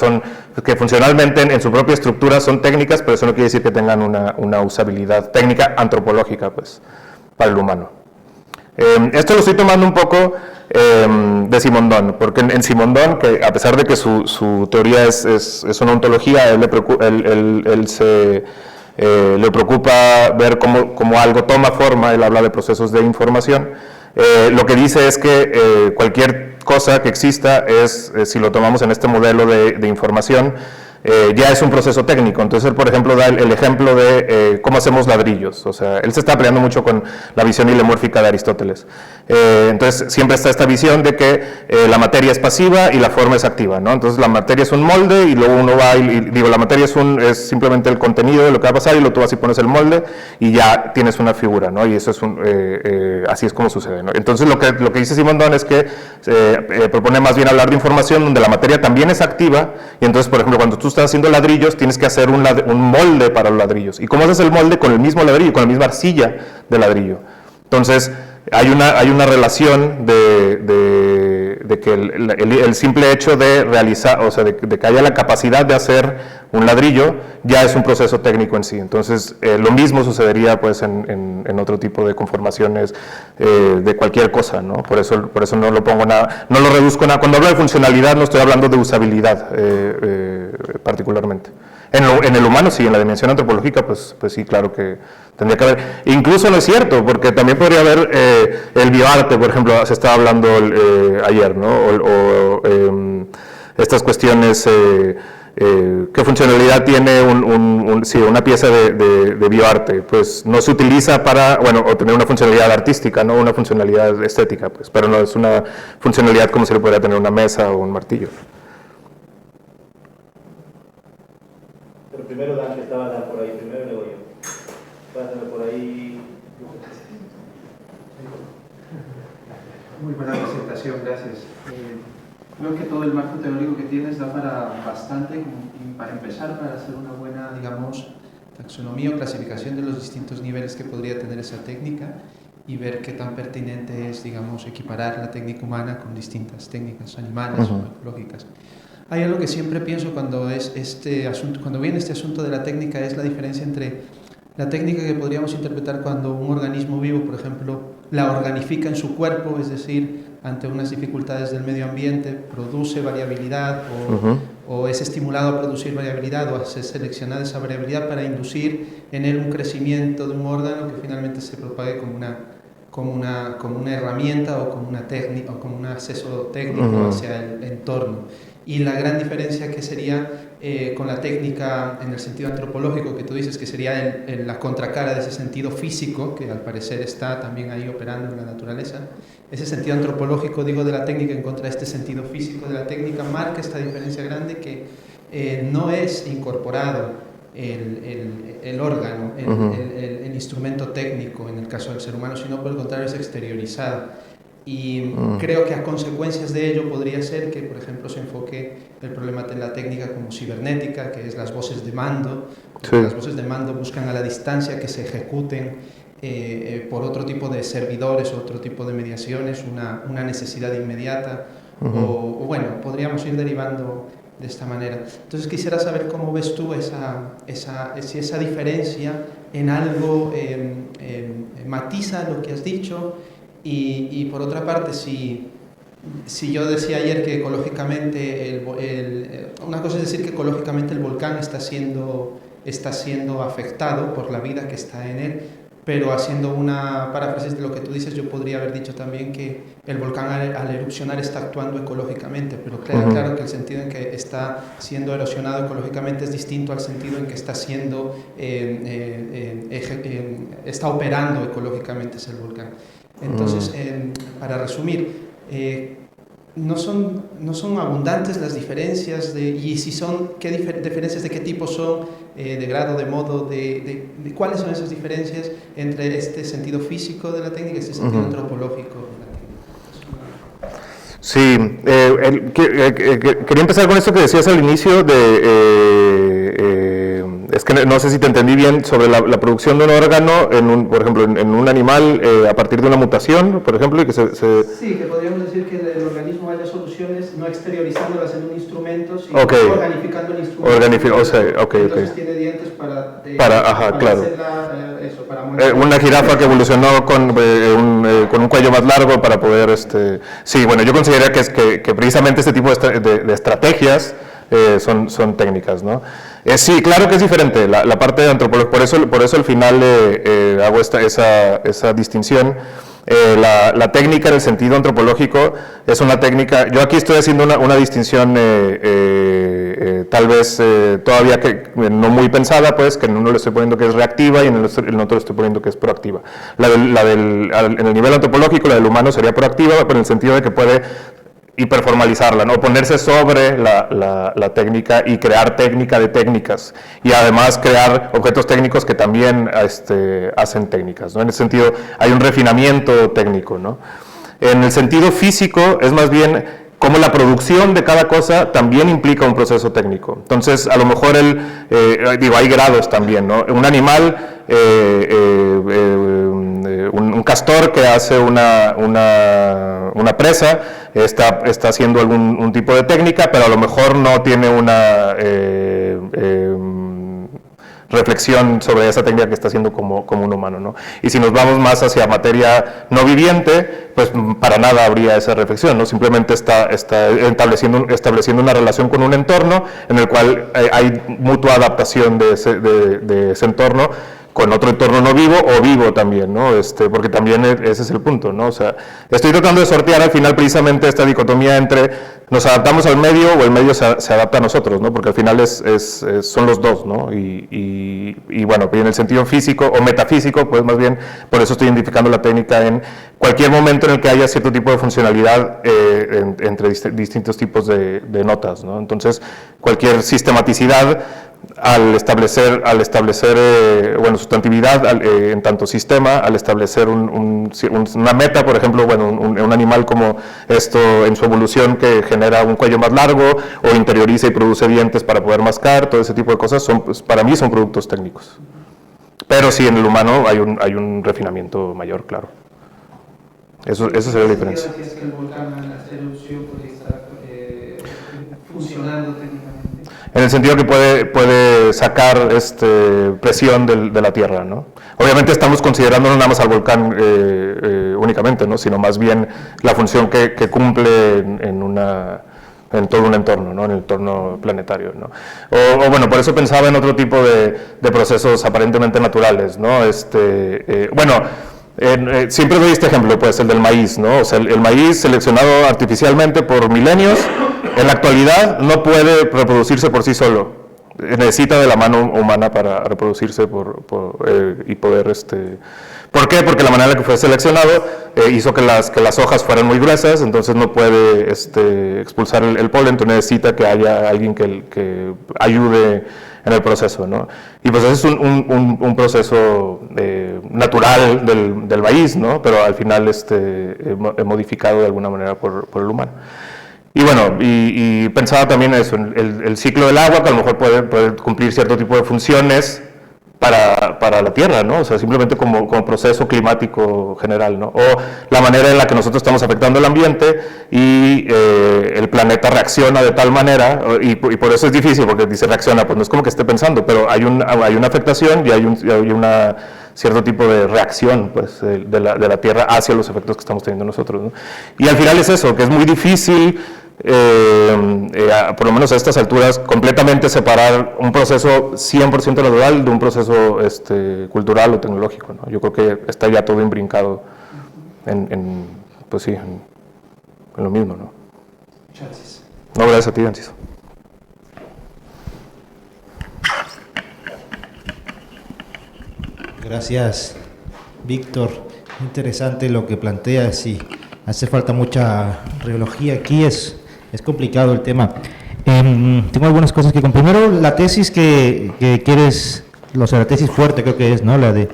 que funcionalmente en su propia estructura son técnicas, pero eso no quiere decir que tengan una usabilidad técnica antropológica, pues, para el humano. Esto lo estoy tomando un poco de Simondon, porque en Simondon, que a pesar de que su teoría es una ontología, le preocupa ver cómo algo toma forma. Él habla de procesos de información. Lo que dice es que cualquier cosa que exista si lo tomamos en este modelo de información, ya es un proceso técnico. Entonces, él, por ejemplo, da el ejemplo de cómo hacemos ladrillos. O sea, él se está peleando mucho con la visión ilemórfica de Aristóteles. Entonces, siempre está esta visión de que la materia es pasiva y la forma es activa, ¿no? Entonces, la materia es un molde y luego uno va digo, la materia es simplemente el contenido de lo que va a pasar y luego tú vas y pones el molde y ya tienes una figura, ¿no? Y eso es así es como sucede, ¿no? Entonces, lo que dice Simondon es que propone más bien hablar de información donde la materia también es activa y entonces, por ejemplo, cuando tú estás haciendo ladrillos, tienes que hacer un molde para los ladrillos. ¿Y cómo haces el molde? Con el mismo ladrillo, con la misma arcilla de ladrillo. Entonces, hay una relación de que el simple hecho de realizar, o sea, de que haya la capacidad de hacer un ladrillo, ya es un proceso técnico en sí. Entonces, lo mismo sucedería pues en otro tipo de conformaciones de cualquier cosa, ¿no? Por eso no lo pongo nada, no lo reduzco nada. Cuando hablo de funcionalidad no estoy hablando de usabilidad particularmente. En el humano sí, en la dimensión antropológica pues sí, claro que tendría que haber. Incluso no es cierto, porque también podría haber el bioarte, por ejemplo, se estaba hablando ayer, ¿no? O estas cuestiones, ¿qué funcionalidad tiene una pieza de bioarte? Pues no se utiliza para, bueno, o tener una funcionalidad artística, ¿no? Una funcionalidad estética, pues, pero no es una funcionalidad como se le podría tener una mesa o un martillo. Primero Dan, que estaba Dan por ahí, primero luego yo. Pásame por ahí. Muy buena presentación, gracias. Creo que todo el marco teórico que tienes da para bastante, para empezar, para hacer una buena, digamos, taxonomía o clasificación de los distintos niveles que podría tener esa técnica y ver qué tan pertinente es, digamos, equiparar la técnica humana con distintas técnicas animales o ecológicas. Hay algo que siempre pienso cuando viene este asunto de la técnica, es la diferencia entre la técnica que podríamos interpretar cuando un organismo vivo, por ejemplo, la organifica en su cuerpo, es decir, ante unas dificultades del medio ambiente, produce variabilidad o es estimulado a producir variabilidad o a ser seleccionada esa variabilidad para inducir en él un crecimiento de un órgano que finalmente se propague como una herramienta o como una técnica o como un acceso técnico hacia el entorno. Y la gran diferencia que sería con la técnica en el sentido antropológico que tú dices, que sería la contracara de ese sentido físico, que al parecer está también ahí operando en la naturaleza, ese sentido antropológico, digo, de la técnica en contra de este sentido físico de la técnica, marca esta diferencia grande que no es incorporado el órgano, el instrumento técnico en el caso del ser humano, sino por el contrario es exteriorizado. Y creo que a consecuencias de ello podría ser que, por ejemplo, se enfoque el problema de la técnica como cibernética, que es las voces de mando. Sí. Las voces de mando buscan a la distancia que se ejecuten por otro tipo de servidores, otro tipo de mediaciones, una necesidad inmediata. O bueno, podríamos ir derivando de esta manera. Entonces quisiera saber cómo ves tú si esa diferencia en algo matiza lo que has dicho. Y por otra parte, si yo decía ayer que ecológicamente, una cosa es decir que ecológicamente el volcán está siendo afectado por la vida que está en él, pero haciendo una paráfrasis de lo que tú dices, yo podría haber dicho también que el volcán al erupcionar está actuando ecológicamente, pero claro que el sentido en que está siendo erosionado ecológicamente es distinto al sentido en que está está operando ecológicamente ese volcán. Entonces, para resumir, no son abundantes las diferencias y si son, ¿qué diferencias de qué tipo son, de grado, de modo, de cuáles son esas diferencias entre este sentido físico de la técnica y este sentido antropológico de la técnica? Sí, quería empezar con esto que decías al inicio es que no sé si te entendí bien sobre la producción de un órgano, por ejemplo, en un animal a partir de una mutación, por ejemplo, y que Sí, que podríamos decir que el organismo haya soluciones no exteriorizándolas en un instrumento, sino organificando el instrumento. Entonces tiene dientes para claro. Hacerla, una jirafa que evolucionó con un cuello más largo para poder... Sí, bueno, yo consideraría que precisamente este tipo de estrategias son técnicas, ¿no? Sí, claro que es diferente la parte de antropología, por eso al final hago esa distinción. La técnica en el sentido antropológico es una técnica, yo aquí estoy haciendo una distinción tal vez todavía que no muy pensada, pues, que en uno le estoy poniendo que es reactiva y en el otro le estoy poniendo que es proactiva. En el nivel antropológico, la del humano sería proactiva, pero en el sentido de que puede hiperformalizarla, ¿no? Ponerse sobre la técnica y crear técnica de técnicas, y además crear objetos técnicos que también hacen técnicas, ¿no? En ese sentido hay un refinamiento técnico, ¿no? En el sentido físico es más bien como la producción de cada cosa también implica un proceso técnico. Entonces, a lo mejor hay grados también, ¿no? Un animal, un castor que hace una presa, está haciendo un tipo de técnica, pero a lo mejor no tiene una reflexión sobre esa técnica que está haciendo como un humano, ¿no? Y si nos vamos más hacia materia no viviente, pues para nada habría esa reflexión, ¿no? Simplemente está estableciendo una relación con un entorno en el cual hay mutua adaptación de ese entorno con otro entorno no vivo o vivo también, ¿no? Porque también ese es el punto, ¿no? O sea, estoy tratando de sortear al final precisamente esta dicotomía entre nos adaptamos al medio o el medio se adapta a nosotros, ¿no? Porque al final son los dos, ¿no? Y bueno, y en el sentido físico o metafísico, pues más bien, por eso estoy identificando la técnica en cualquier momento en el que haya cierto tipo de funcionalidad entre distintos tipos de notas, ¿no? Entonces, cualquier sistematicidad al establecer sustantividad en tanto sistema, al establecer una meta, por ejemplo, bueno, un animal como esto en su evolución que genera un cuello más largo o interioriza y produce dientes para poder mascar, todo ese tipo de cosas, pues, para mí son productos técnicos. Pero sí, en el humano hay un refinamiento mayor, claro. Eso sería la diferencia. ¿Decías que el volcán al hacer erupción puede estar funcionando técnicamente? En el sentido que puede sacar presión de la Tierra, ¿no? Obviamente estamos considerando no nada más al volcán únicamente, ¿no? Sino más bien la función que cumple en todo un entorno, ¿no? En el entorno planetario, ¿no? O bueno, por eso pensaba en otro tipo de procesos aparentemente naturales, ¿no? Siempre doy este ejemplo, pues, el del maíz, ¿no? O sea, el maíz seleccionado artificialmente por milenios, en la actualidad no puede reproducirse por sí solo, necesita de la mano humana para reproducirse y poder, ¿por qué? Porque la manera en la que fue seleccionado hizo que las hojas fueran muy gruesas, entonces no puede expulsar el polen, entonces necesita que haya alguien que ayude en el proceso, ¿no? Y pues ese es un proceso natural del maíz, ¿no? Pero al final modificado de alguna manera por el humano. Y bueno, y pensaba también eso, el ciclo del agua, que a lo mejor puede cumplir cierto tipo de funciones para la Tierra, ¿no? O sea, simplemente como proceso climático general, ¿no? O la manera en la que nosotros estamos afectando el ambiente y el planeta reacciona de tal manera, y por eso es difícil, porque dice reacciona, pues no es como que esté pensando, pero hay una afectación y hay una cierto tipo de reacción, pues, de la Tierra hacia los efectos que estamos teniendo nosotros, ¿no? Y al final es eso, que es muy difícil, por lo menos a estas alturas, completamente separar un proceso 100% natural de un proceso cultural o tecnológico, ¿no? Yo creo que está ya todo imbrincado pues sí, en lo mismo, ¿no? Gracias. No, gracias a ti, Enciso. Gracias, Víctor. Interesante lo que planteas, sí. Hace falta mucha reología aquí, es complicado el tema. Tengo algunas cosas que... Primero, la tesis que quieres, la tesis fuerte creo que es, ¿no? La de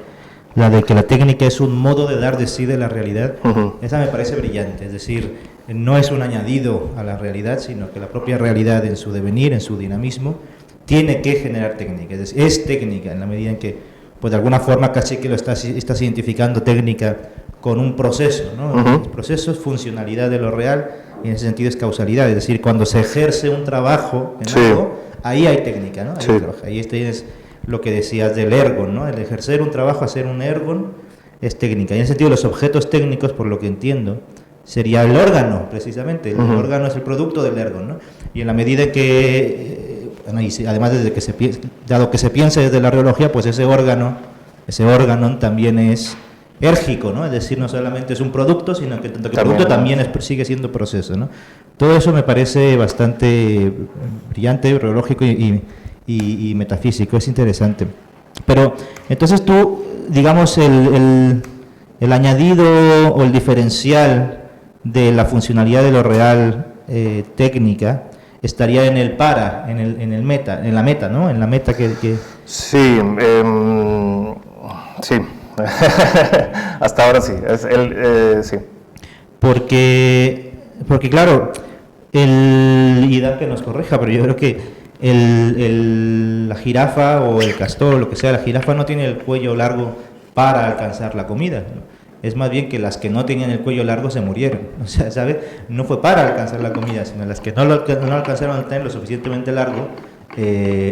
que la técnica es un modo de dar de sí de la realidad. Uh-huh. Esa me parece brillante, es decir, no es un añadido a la realidad, sino que la propia realidad en su devenir, en su dinamismo, tiene que generar técnica, es decir, es técnica en la medida en que, pues de alguna forma casi que lo estás identificando técnica con un proceso, ¿no? Uh-huh. El proceso es funcionalidad de lo real y en ese sentido es causalidad, es decir, cuando se ejerce un trabajo en algo, ahí hay técnica, ¿no? Ahí tienes lo que decías del ergon, ¿no? El ejercer un trabajo, hacer un ergon es técnica. Y en ese sentido los objetos técnicos, por lo que entiendo, sería el órgano, precisamente. El uh-huh. órgano es el producto del ergon, ¿no? Y en la medida que... además, dado que se piensa desde la reología, pues ese órgano también es érgico, ¿no? Es decir, no solamente es un producto, sino que tanto que También, producto ¿no? también sigue siendo proceso, ¿no? Todo eso me parece bastante brillante, lógico y metafísico, es interesante. Pero entonces tú, digamos, el añadido o el diferencial de la funcionalidad de lo real técnica estaría en el para, en el meta, en la meta, ¿no? En la meta que... Sí, sí. Hasta ahora sí. Sí. Porque claro, y da que nos corrija, pero yo creo que la jirafa o el castor, lo que sea, la jirafa no tiene el cuello largo para alcanzar la comida, ¿no? Es más bien que las que no tenían el cuello largo se murieron, o sea, ¿sabes? No fue para alcanzar la comida, sino las que no alcanzaron a tener lo suficientemente largo,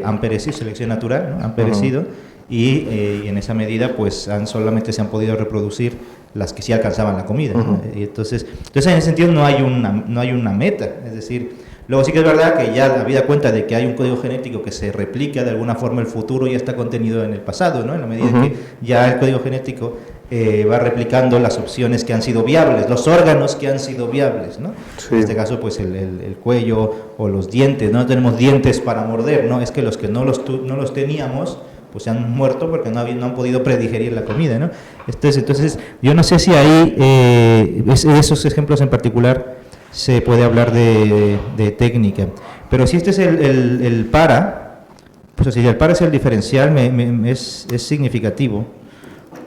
han perecido, selección natural, ¿no? Han perecido, y en esa medida pues solamente se han podido reproducir las que sí alcanzaban la comida, ¿no? Y entonces en ese sentido no hay una meta, es decir, luego sí que es verdad que ya habida cuenta de que hay un código genético que se replica de alguna forma, el futuro ya está contenido en el pasado, ¿no? En la medida que ya el código genético va replicando las opciones que han sido viables, los órganos que han sido viables, ¿no? Sí. En este caso pues el cuello o los dientes, no tenemos dientes para morder, ¿no? Es que los que no los teníamos pues se han muerto porque no han podido predigerir la comida, ¿no? Entonces yo no sé si ahí, esos ejemplos en particular, se puede hablar de técnica, pero si este es el para, pues si el para es el diferencial, es significativo,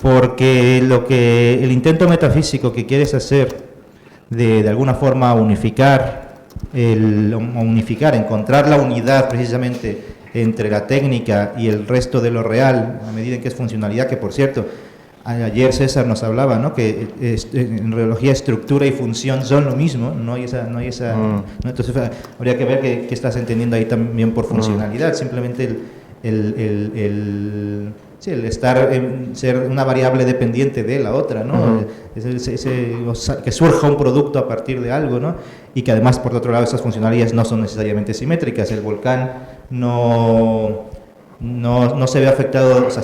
porque el intento metafísico que quieres hacer de alguna forma unificar, encontrar la unidad precisamente entre la técnica y el resto de lo real, a medida en que es funcionalidad, que por cierto, ayer César nos hablaba, ¿no? Que en reología estructura y función son lo mismo, no hay esa ¿no? Entonces habría que ver qué estás entendiendo ahí también por funcionalidad, simplemente el ser una variable dependiente de la otra, ¿no? Que surja un producto a partir de algo, ¿no? Y que además, por otro lado, esas funcionalidades no son necesariamente simétricas. El volcán no se ve afectado, o sea,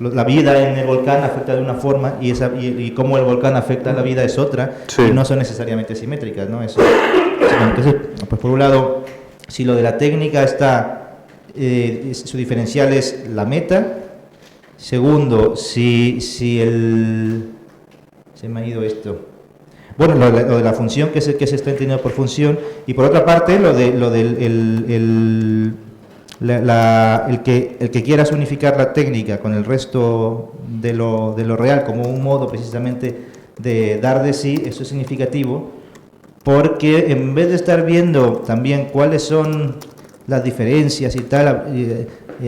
la vida en el volcán afecta de una forma y cómo el volcán afecta a la vida es otra, sí. Y no son necesariamente simétricas, ¿no? Entonces, pues por un lado, si lo de la técnica está, su diferencial es la meta. Segundo, se me ha ido esto. Bueno, lo de la función que se está entendiendo por función, y por otra parte el que quieras unificar la técnica con el resto de lo real como un modo precisamente de dar de sí, eso es significativo, porque en vez de estar viendo también cuáles son las diferencias y tal,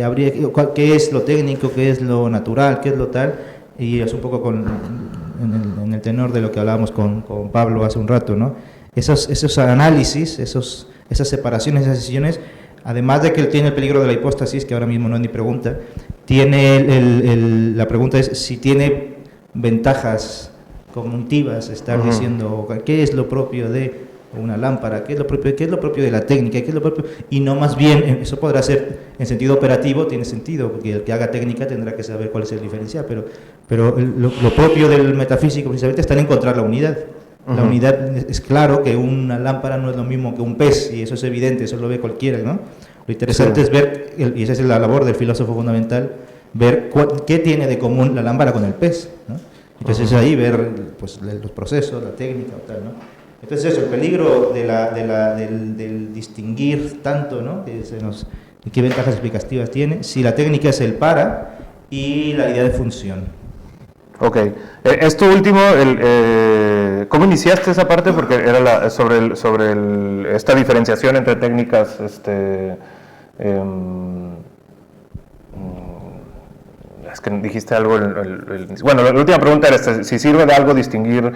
habría qué es lo técnico, qué es lo natural, qué es lo tal, y es un poco en el tenor de lo que hablábamos con Pablo hace un rato, ¿no? Esos análisis, esas separaciones, esas decisiones, además de que tiene el peligro de la hipóstasis, que ahora mismo no es ni pregunta, la pregunta es si tiene ventajas cognitivas, estar diciendo qué es lo propio de una lámpara, qué es lo propio de la técnica, qué es lo propio, y no más bien, eso podrá ser en sentido operativo, tiene sentido, porque el que haga técnica tendrá que saber cuál es el diferencial, pero lo propio del metafísico precisamente está en encontrar la unidad. La unidad, es claro que una lámpara no es lo mismo que un pez, y eso es evidente, eso lo ve cualquiera, ¿no? Lo interesante es ver, y esa es la labor del filósofo fundamental, ver qué tiene de común la lámpara con el pez, ¿no? Entonces es ahí ver pues, los procesos, la técnica o tal, ¿no? Entonces eso, el peligro del distinguir tanto, ¿no? ¿Qué ventajas explicativas tiene? Si la técnica es el para y la idea de función. Ok. Esto último, ¿cómo iniciaste esa parte? Porque era sobre esta diferenciación entre técnicas, es que dijiste algo, bueno, la última pregunta era si sirve de algo distinguir,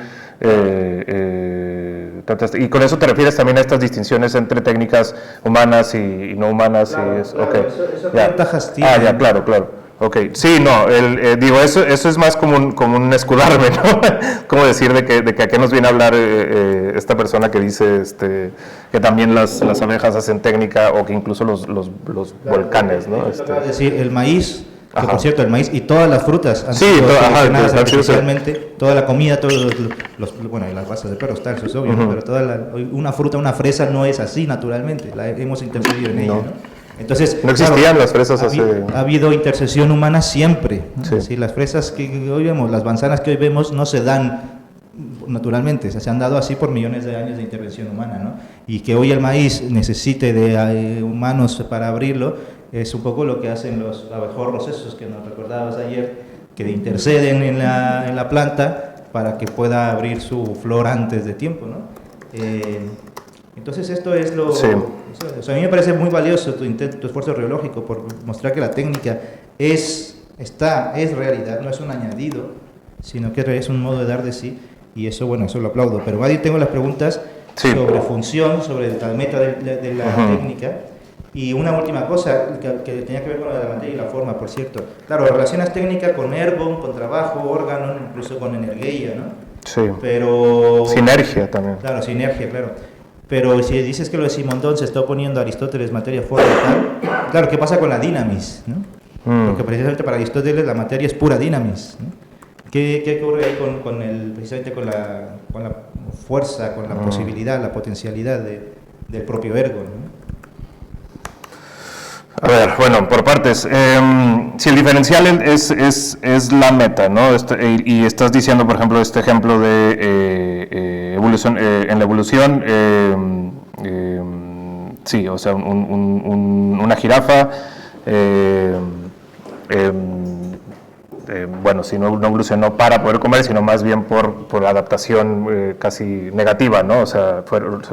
y con eso te refieres también a estas distinciones entre técnicas humanas y no humanas. Claro, okay. Eso ¿qué ventajas tiene? Ya, claro. Ok, sí, no, digo, eso es más como un escudarme, ¿no? Como decir de que a qué nos viene a hablar esta persona que dice que también las abejas hacen técnica, o que incluso los volcanes, ¿no? Es decir, el maíz Que Ajá. por cierto, el maíz y todas las frutas han Sí, sido ajá, seleccionadas han sido artificialmente, toda la comida, todos bueno, y las bases de perros, tal, eso es obvio, ¿no? Pero una fruta, una fresa no es así naturalmente, hemos interferido en ella, ¿no? Entonces, No existían las fresas hace... ha habido intercesión humana siempre, ¿no? Sí. Sí, las fresas que hoy vemos, las manzanas que hoy vemos no se dan naturalmente, se han dado así por millones de años de intervención humana, ¿no? Y que hoy el maíz necesite de humanos para abrirlo, es un poco lo que hacen los abejorros esos que nos recordabas ayer, que interceden en la planta para que pueda abrir su flor antes de tiempo, ¿no? Entonces esto es lo... Sí. O sea, a mí me parece muy valioso tu esfuerzo reológico por mostrar que la técnica es realidad, no es un añadido, sino que es un modo de dar de sí, y eso, bueno, eso lo aplaudo. Pero ahí tengo las preguntas sobre función, sobre la meta de la técnica. Y una última cosa que tenía que ver con la materia y la forma, por cierto. Claro, relacionas técnica con Erbon, con trabajo, órgano, incluso con energía, ¿no? Sí. Pero... Sinergia también. Claro, sinergia, claro. Pero si dices que lo de Simondón se está oponiendo a Aristóteles, materia, forma y tal, claro, ¿qué pasa con la dinamis, ¿no? Porque precisamente para Aristóteles la materia es pura dinamis, ¿no? ¿Qué ocurre ahí precisamente con la fuerza, con la posibilidad, la potencialidad del propio ergo, ¿no? A ver, bueno, por partes. Si el diferencial es la meta, ¿no? Y estás diciendo, por ejemplo, este ejemplo de evolución, en la evolución, sí, o sea, una jirafa, bueno, si no evolucionó para poder comer, sino más bien por adaptación casi negativa, ¿no? O sea,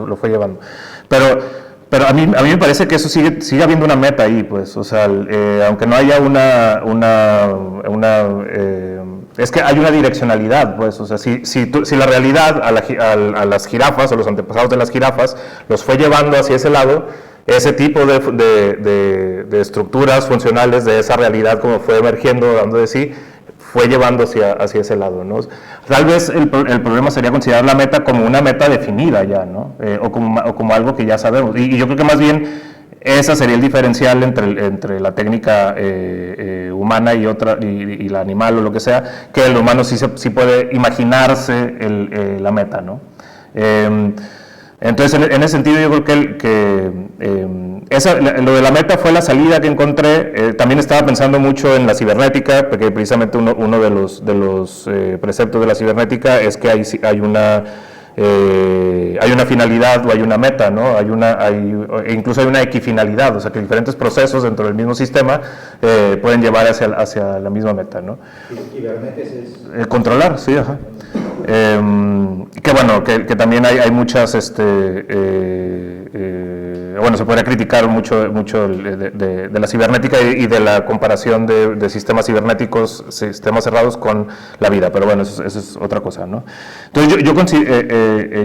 lo fue llevando. Pero a mí me parece que eso sigue habiendo una meta ahí, pues, o sea, aunque no haya es que hay una direccionalidad, pues, o sea, si la realidad a las jirafas, o los antepasados de las jirafas, los fue llevando hacia ese lado, ese tipo de estructuras funcionales de esa realidad como fue emergiendo, dando de sí, fue llevando hacia ese lado, ¿no? Tal vez el problema sería considerar la meta como una meta definida ya, ¿no? O como algo que ya sabemos. Y yo creo que más bien ese sería el diferencial entre la técnica humana y la animal o lo que sea, que el humano sí puede imaginarse la meta, ¿no? Entonces, en ese sentido, yo creo que lo de la meta fue la salida que encontré. También estaba pensando mucho en la cibernética, porque precisamente uno de los preceptos de la cibernética es que hay una finalidad o hay una meta, ¿no? Incluso hay una equifinalidad, o sea que diferentes procesos dentro del mismo sistema pueden llevar hacia la misma meta, ¿no? Cibernética es... controlar, sí, ajá. Que bueno, que también hay muchas, bueno, se podría criticar mucho de la cibernética y de la comparación de sistemas cibernéticos, sistemas cerrados con la vida, pero bueno, eso es otra cosa, ¿no? Entonces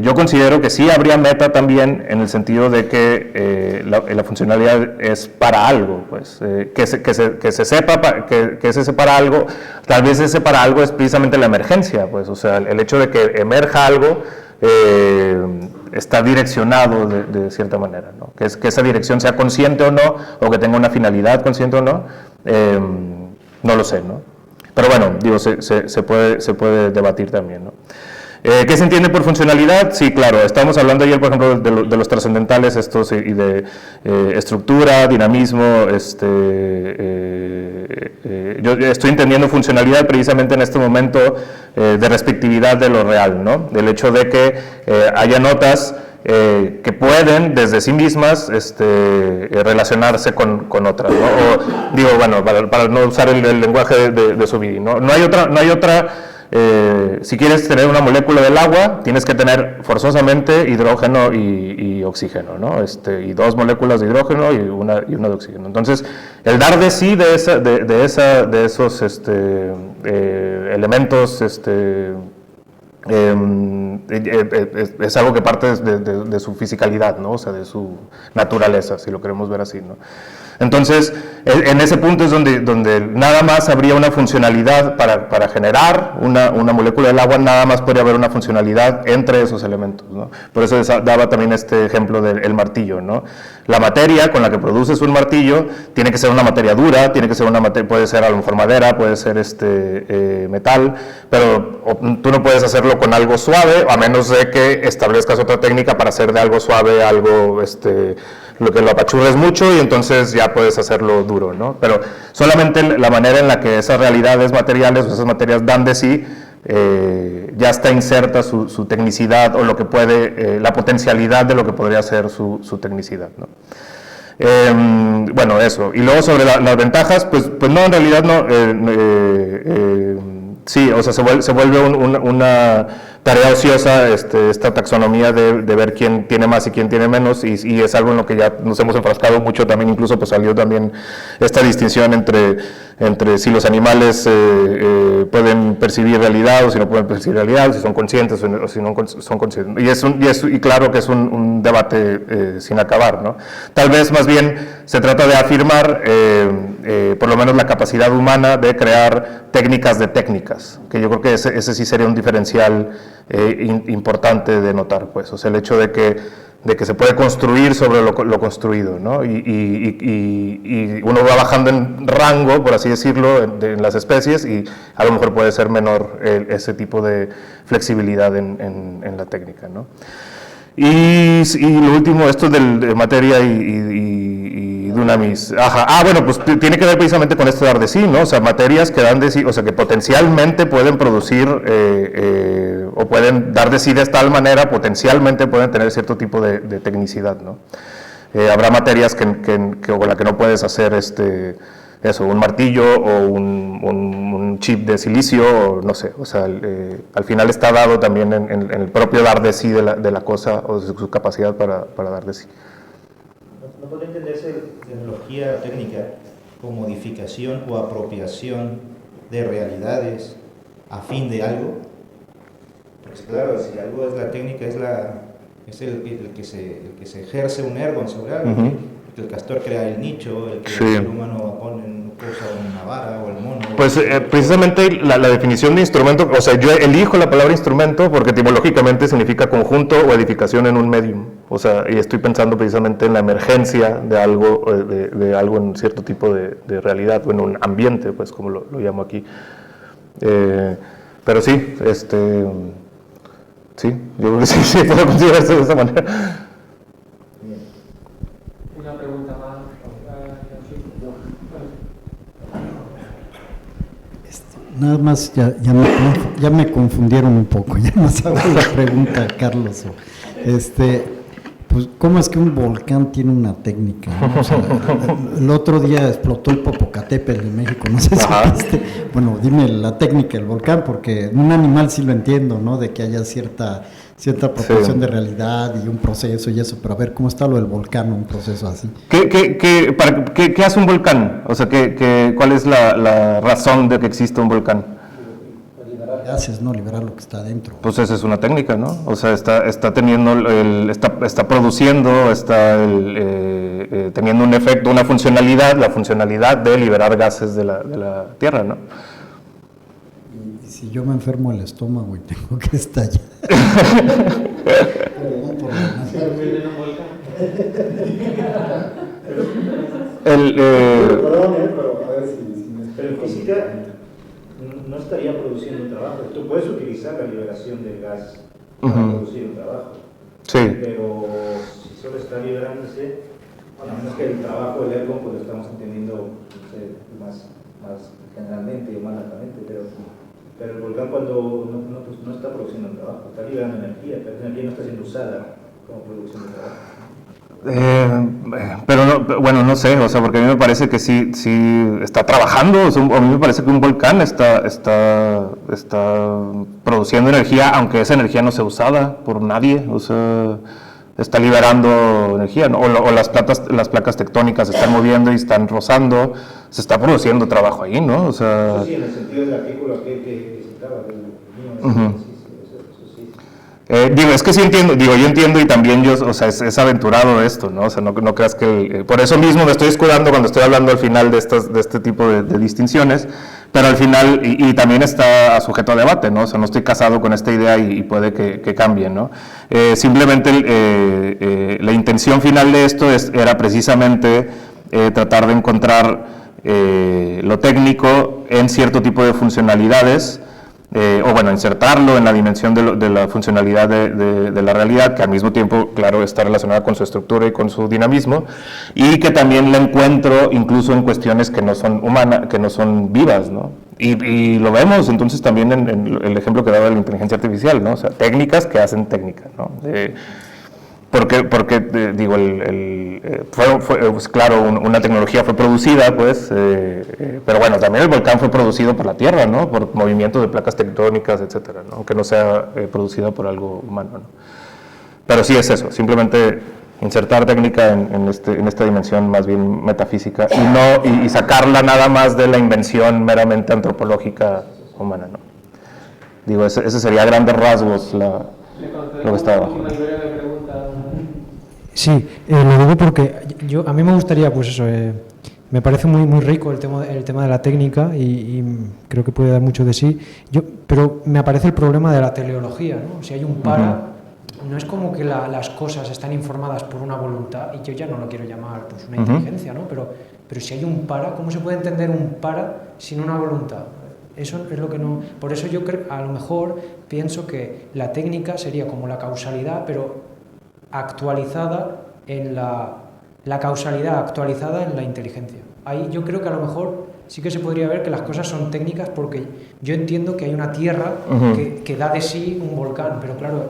yo considero que sí habría meta también en el sentido de que la funcionalidad es para algo, pues, que se sepa que es ese para algo, tal vez ese para algo es precisamente la emergencia, pues, o sea, el hecho de que emerja algo está direccionado de cierta manera, ¿no? Que esa dirección sea consciente o no, o que tenga una finalidad consciente o no, no lo sé, ¿no? Pero bueno, digo, se puede debatir también, ¿no? ¿Qué se entiende por funcionalidad? Sí, claro, estábamos hablando ayer, por ejemplo, de los trascendentales estos y de estructura, dinamismo, yo estoy entendiendo funcionalidad precisamente en este momento de respectividad de lo real, ¿no? Del hecho de que haya notas que pueden desde sí mismas relacionarse con otras, ¿no? O digo, bueno, para no usar el lenguaje de Zubiri, ¿no? No hay otra si quieres tener una molécula del agua, tienes que tener forzosamente hidrógeno y oxígeno, ¿no? Y dos moléculas de hidrógeno y una de oxígeno. Entonces, el dar de sí de esos elementos es algo que parte de su fisicalidad, ¿no? O sea, de su naturaleza, si lo queremos ver así, ¿no? Entonces, en ese punto es donde nada más habría una funcionalidad para generar una molécula del agua, nada más podría haber una funcionalidad entre esos elementos, ¿no? Por eso daba también este ejemplo del martillo, ¿no? La materia con la que produces un martillo tiene que ser una materia dura, tiene que ser una materia, puede ser a lo mejor madera, puede ser metal, pero tú no puedes hacerlo con algo suave, a menos de que establezcas otra técnica para hacer de algo suave algo lo que lo apachurres mucho y entonces ya puedes hacerlo duro, ¿no? Pero solamente la manera en la que esas realidades materiales o esas materias dan de sí, ya está inserta su tecnicidad o lo que puede, la potencialidad de lo que podría ser su tecnicidad, ¿no? Bueno, eso. Y luego sobre las ventajas, pues no, en realidad no. Sí, o sea, se vuelve una tarea ociosa esta taxonomía de ver quién tiene más y quién tiene menos, y es algo en lo que ya nos hemos enfrascado mucho también, incluso pues salió también esta distinción entre si los animales pueden percibir realidad o si no pueden percibir realidad, si son conscientes o si no son conscientes, y claro que es un debate sin acabar, ¿no? Tal vez más bien se trata de afirmar por lo menos la capacidad humana de crear técnicas de técnicas, que yo creo que ese sí sería un diferencial importante de notar, pues, o sea, el hecho de que se puede construir sobre lo construido, ¿no? Y uno va bajando en rango, por así decirlo, en las especies, y a lo mejor puede ser menor ese tipo de flexibilidad en la técnica, ¿no? Y lo último, esto de materia y dunamis. Ajá. Bueno, pues tiene que ver precisamente con esto de dar de sí, ¿no? O sea, materias que dan de sí, o sea, que potencialmente pueden producir o pueden dar de sí de tal manera, potencialmente pueden tener cierto tipo de tecnicidad, ¿no? Habrá materias con las que no puedes hacer eso, un martillo o un chip de silicio, o no sé, o sea, al final está dado también en el propio dar de sí de la cosa, o de su capacidad para dar de sí. No puede entenderse tecnología técnica como modificación o apropiación de realidades a fin de algo, porque claro, si algo es la técnica, es el que se ejerce un ergon sobre algo, que el castor crea el nicho, el que el humano pone una vara o el mono. Pues precisamente la definición de instrumento, o sea, yo elijo la palabra instrumento porque etimológicamente significa conjunto o edificación en un medium, o sea, y estoy pensando precisamente en la emergencia de algo, de algo en cierto tipo de realidad, o en un ambiente, pues como lo llamo aquí. Pero sí, sí, yo creo que sí puedo considerarse de esa manera. Una pregunta más. Nada más, ya me confundieron un poco, ya no hago la pregunta, Carlos. Pues, ¿cómo es que un volcán tiene una técnica, ¿no? O sea, el otro día explotó el Popocatépetl en México, no sé si viste. Bueno, dime la técnica del volcán, porque un animal sí lo entiendo, ¿no? De que haya cierta proporción de realidad y un proceso y eso, pero a ver, ¿cómo está lo del volcán, un proceso así? ¿Qué hace un volcán? O sea, ¿cuál es la razón de que exista un volcán? Haces, ¿no? Liberar lo que está adentro. Pues esa es una técnica, ¿no? O sea, está teniendo, está produciendo, teniendo un efecto, una funcionalidad, la funcionalidad de liberar gases de la Tierra, ¿no? Y si yo me enfermo el estómago y tengo que estallar. Perdón por Perdón, pero a ver si me... Pero en física no estaría produciendo un trabajo. Tú puedes utilizar la liberación del gas para producir un trabajo. Sí. Pero si solo está liberándose, bueno, a menos que el trabajo del ergon pues lo estamos entendiendo, no sé, más generalmente o más altamente, pero el volcán cuando no está produciendo un trabajo, está liberando energía, pero la energía no está siendo usada como producción de trabajo. Pero no, bueno, no sé, o sea, porque a mí me parece que sí está trabajando, o sea, a mí me parece que un volcán está produciendo energía, aunque esa energía no sea usada por nadie, o sea, está liberando energía, ¿no? O las placas tectónicas se están moviendo y están rozando, se está produciendo trabajo ahí, ¿no? O sea, eso sí, en el sentido del artículo aquel que citaba, del mío, eso sí. Es que sí entiendo, yo entiendo y también o sea, es aventurado esto, ¿no? O sea, no creas que, por eso mismo me estoy escudando cuando estoy hablando al final de este tipo de distinciones, pero al final, y también está sujeto a debate, ¿no? O sea, no estoy casado con esta idea y puede que cambie, ¿no? Simplemente la intención final de esto era precisamente tratar de encontrar lo técnico en cierto tipo de funcionalidades, o bueno, insertarlo en la dimensión de la funcionalidad de la realidad, que al mismo tiempo, claro, está relacionada con su estructura y con su dinamismo, y que también la encuentro incluso en cuestiones que no son humanas, que no son vivas, ¿no? Y lo vemos entonces también en el ejemplo que daba de la inteligencia artificial, ¿no? O sea, técnicas que hacen técnica, ¿no? Porque digo, pues claro, una tecnología fue producida, pues, pero bueno, también el volcán fue producido por la Tierra, ¿no? Por movimientos de placas tectónicas, etcétera, ¿no? Aunque no sea producida por algo humano, ¿no? Pero sí es eso, simplemente insertar técnica en esta dimensión más bien metafísica y sacarla nada más de la invención meramente antropológica humana, ¿no? Digo, ese sería a grandes rasgos lo que está abajo. Sí, lo digo porque a mí me gustaría, pues eso, me parece muy rico el tema de la técnica y creo que puede dar mucho de sí, pero me aparece el problema de la teleología, ¿no? Si hay un para, no es como que las cosas están informadas por una voluntad, y yo ya no lo quiero llamar pues una inteligencia, ¿no? Pero si hay un para, ¿cómo se puede entender un para sin una voluntad? Eso es lo que no... Por eso yo creo, a lo mejor pienso que la técnica sería como la causalidad, pero actualizada en la causalidad actualizada en la inteligencia. Ahí yo creo que a lo mejor sí que se podría ver que las cosas son técnicas, porque yo entiendo que hay una tierra que da de sí un volcán, pero claro,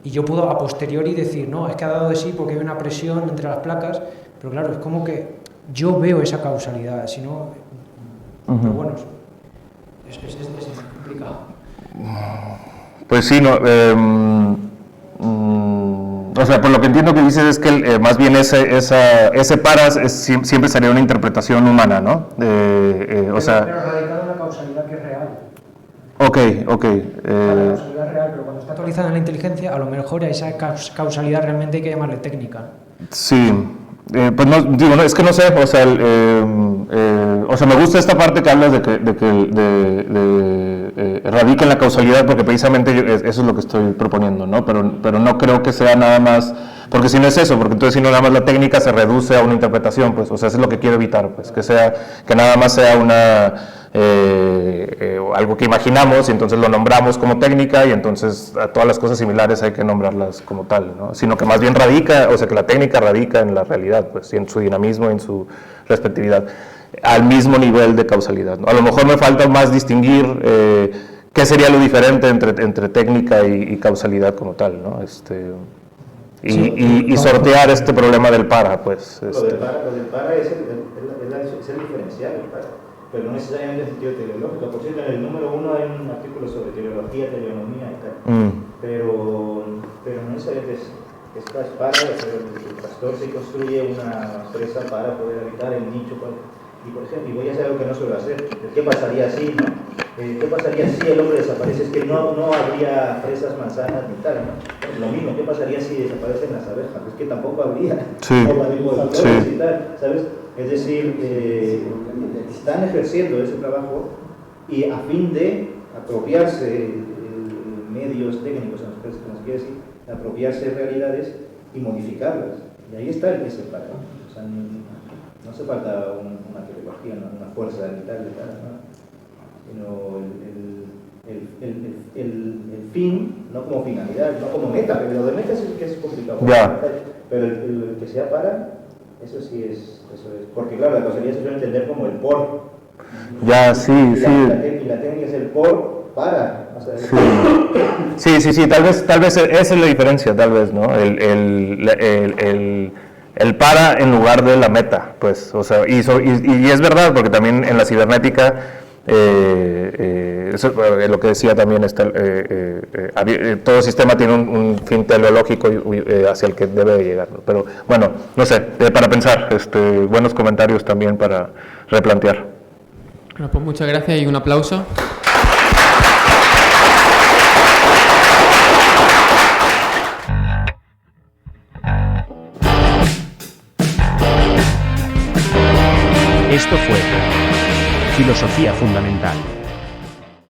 y yo puedo a posteriori decir, no, es que ha dado de sí porque hay una presión entre las placas, pero claro, es como que yo veo esa causalidad, si no... Pero bueno, es complicado. Pues sí, no... o sea, por lo que entiendo que dices es que más bien ese para siempre sería una interpretación humana, ¿no? Pero radicado en la causalidad que es real. Ok. La causalidad real, pero cuando está actualizada en la inteligencia, a lo mejor a esa causalidad realmente hay que llamarle técnica. Sí. Pues no, digo, es que no sé, o sea, me gusta esta parte que hablas de que radica en la causalidad, porque precisamente eso es lo que estoy proponiendo, ¿no? Pero no creo que sea nada más, porque si no es eso, porque entonces si no nada más la técnica se reduce a una interpretación, pues, o sea, eso es lo que quiero evitar, pues, que nada más sea algo que imaginamos y entonces lo nombramos como técnica y entonces a todas las cosas similares hay que nombrarlas como tal, ¿no? Sino que más bien radica, o sea, que la técnica radica en la realidad, pues, y en su dinamismo, en su respectividad, al mismo nivel de causalidad, ¿no? A lo mejor me falta más distinguir qué sería lo diferente entre técnica y causalidad como tal, ¿no? Y sortear este problema del para, pues. Lo del para es el diferencial, el para, pero no necesariamente en el sentido teleológico. Por cierto, en el número 1 hay un artículo sobre teleología, teleonomía y tal, pero no necesariamente es para, el pastor se construye una presa para poder habitar el nicho, y por ejemplo, y voy a hacer algo que no suelo hacer. ¿Qué pasaría si, no? ¿Qué pasaría si el hombre desaparece? Es que no habría fresas, manzanas ni tal, ¿no? Lo mismo, ¿qué pasaría si desaparecen las abejas? Es que tampoco habría. Sí. Y tal, ¿sabes? Es decir, están ejerciendo ese trabajo y a fin de apropiarse medios técnicos, como se quiere decir, apropiarse de realidades y modificarlas. Y ahí está ese para. O sea, no hace falta una teleología, una fuerza vital, ¿no? Sino el fin, no como finalidad, no como meta, pero lo de meta es que es complicado. Pero el que sea para, eso sí es, porque claro, la causalidad se suele entender como el por. Ya, sí. Y la técnica es el por para. O sea, Sí, tal vez esa es la diferencia, tal vez, ¿no? El para en lugar de la meta, pues, o sea, y es verdad, porque también en la cibernética, eso, lo que decía también, todo sistema tiene un fin teleológico hacia el que debe de llegar, ¿no? Pero bueno, no sé, para pensar, buenos comentarios también para replantear. Bueno, pues muchas gracias y un aplauso. Esto fue Filosofía Fundamental.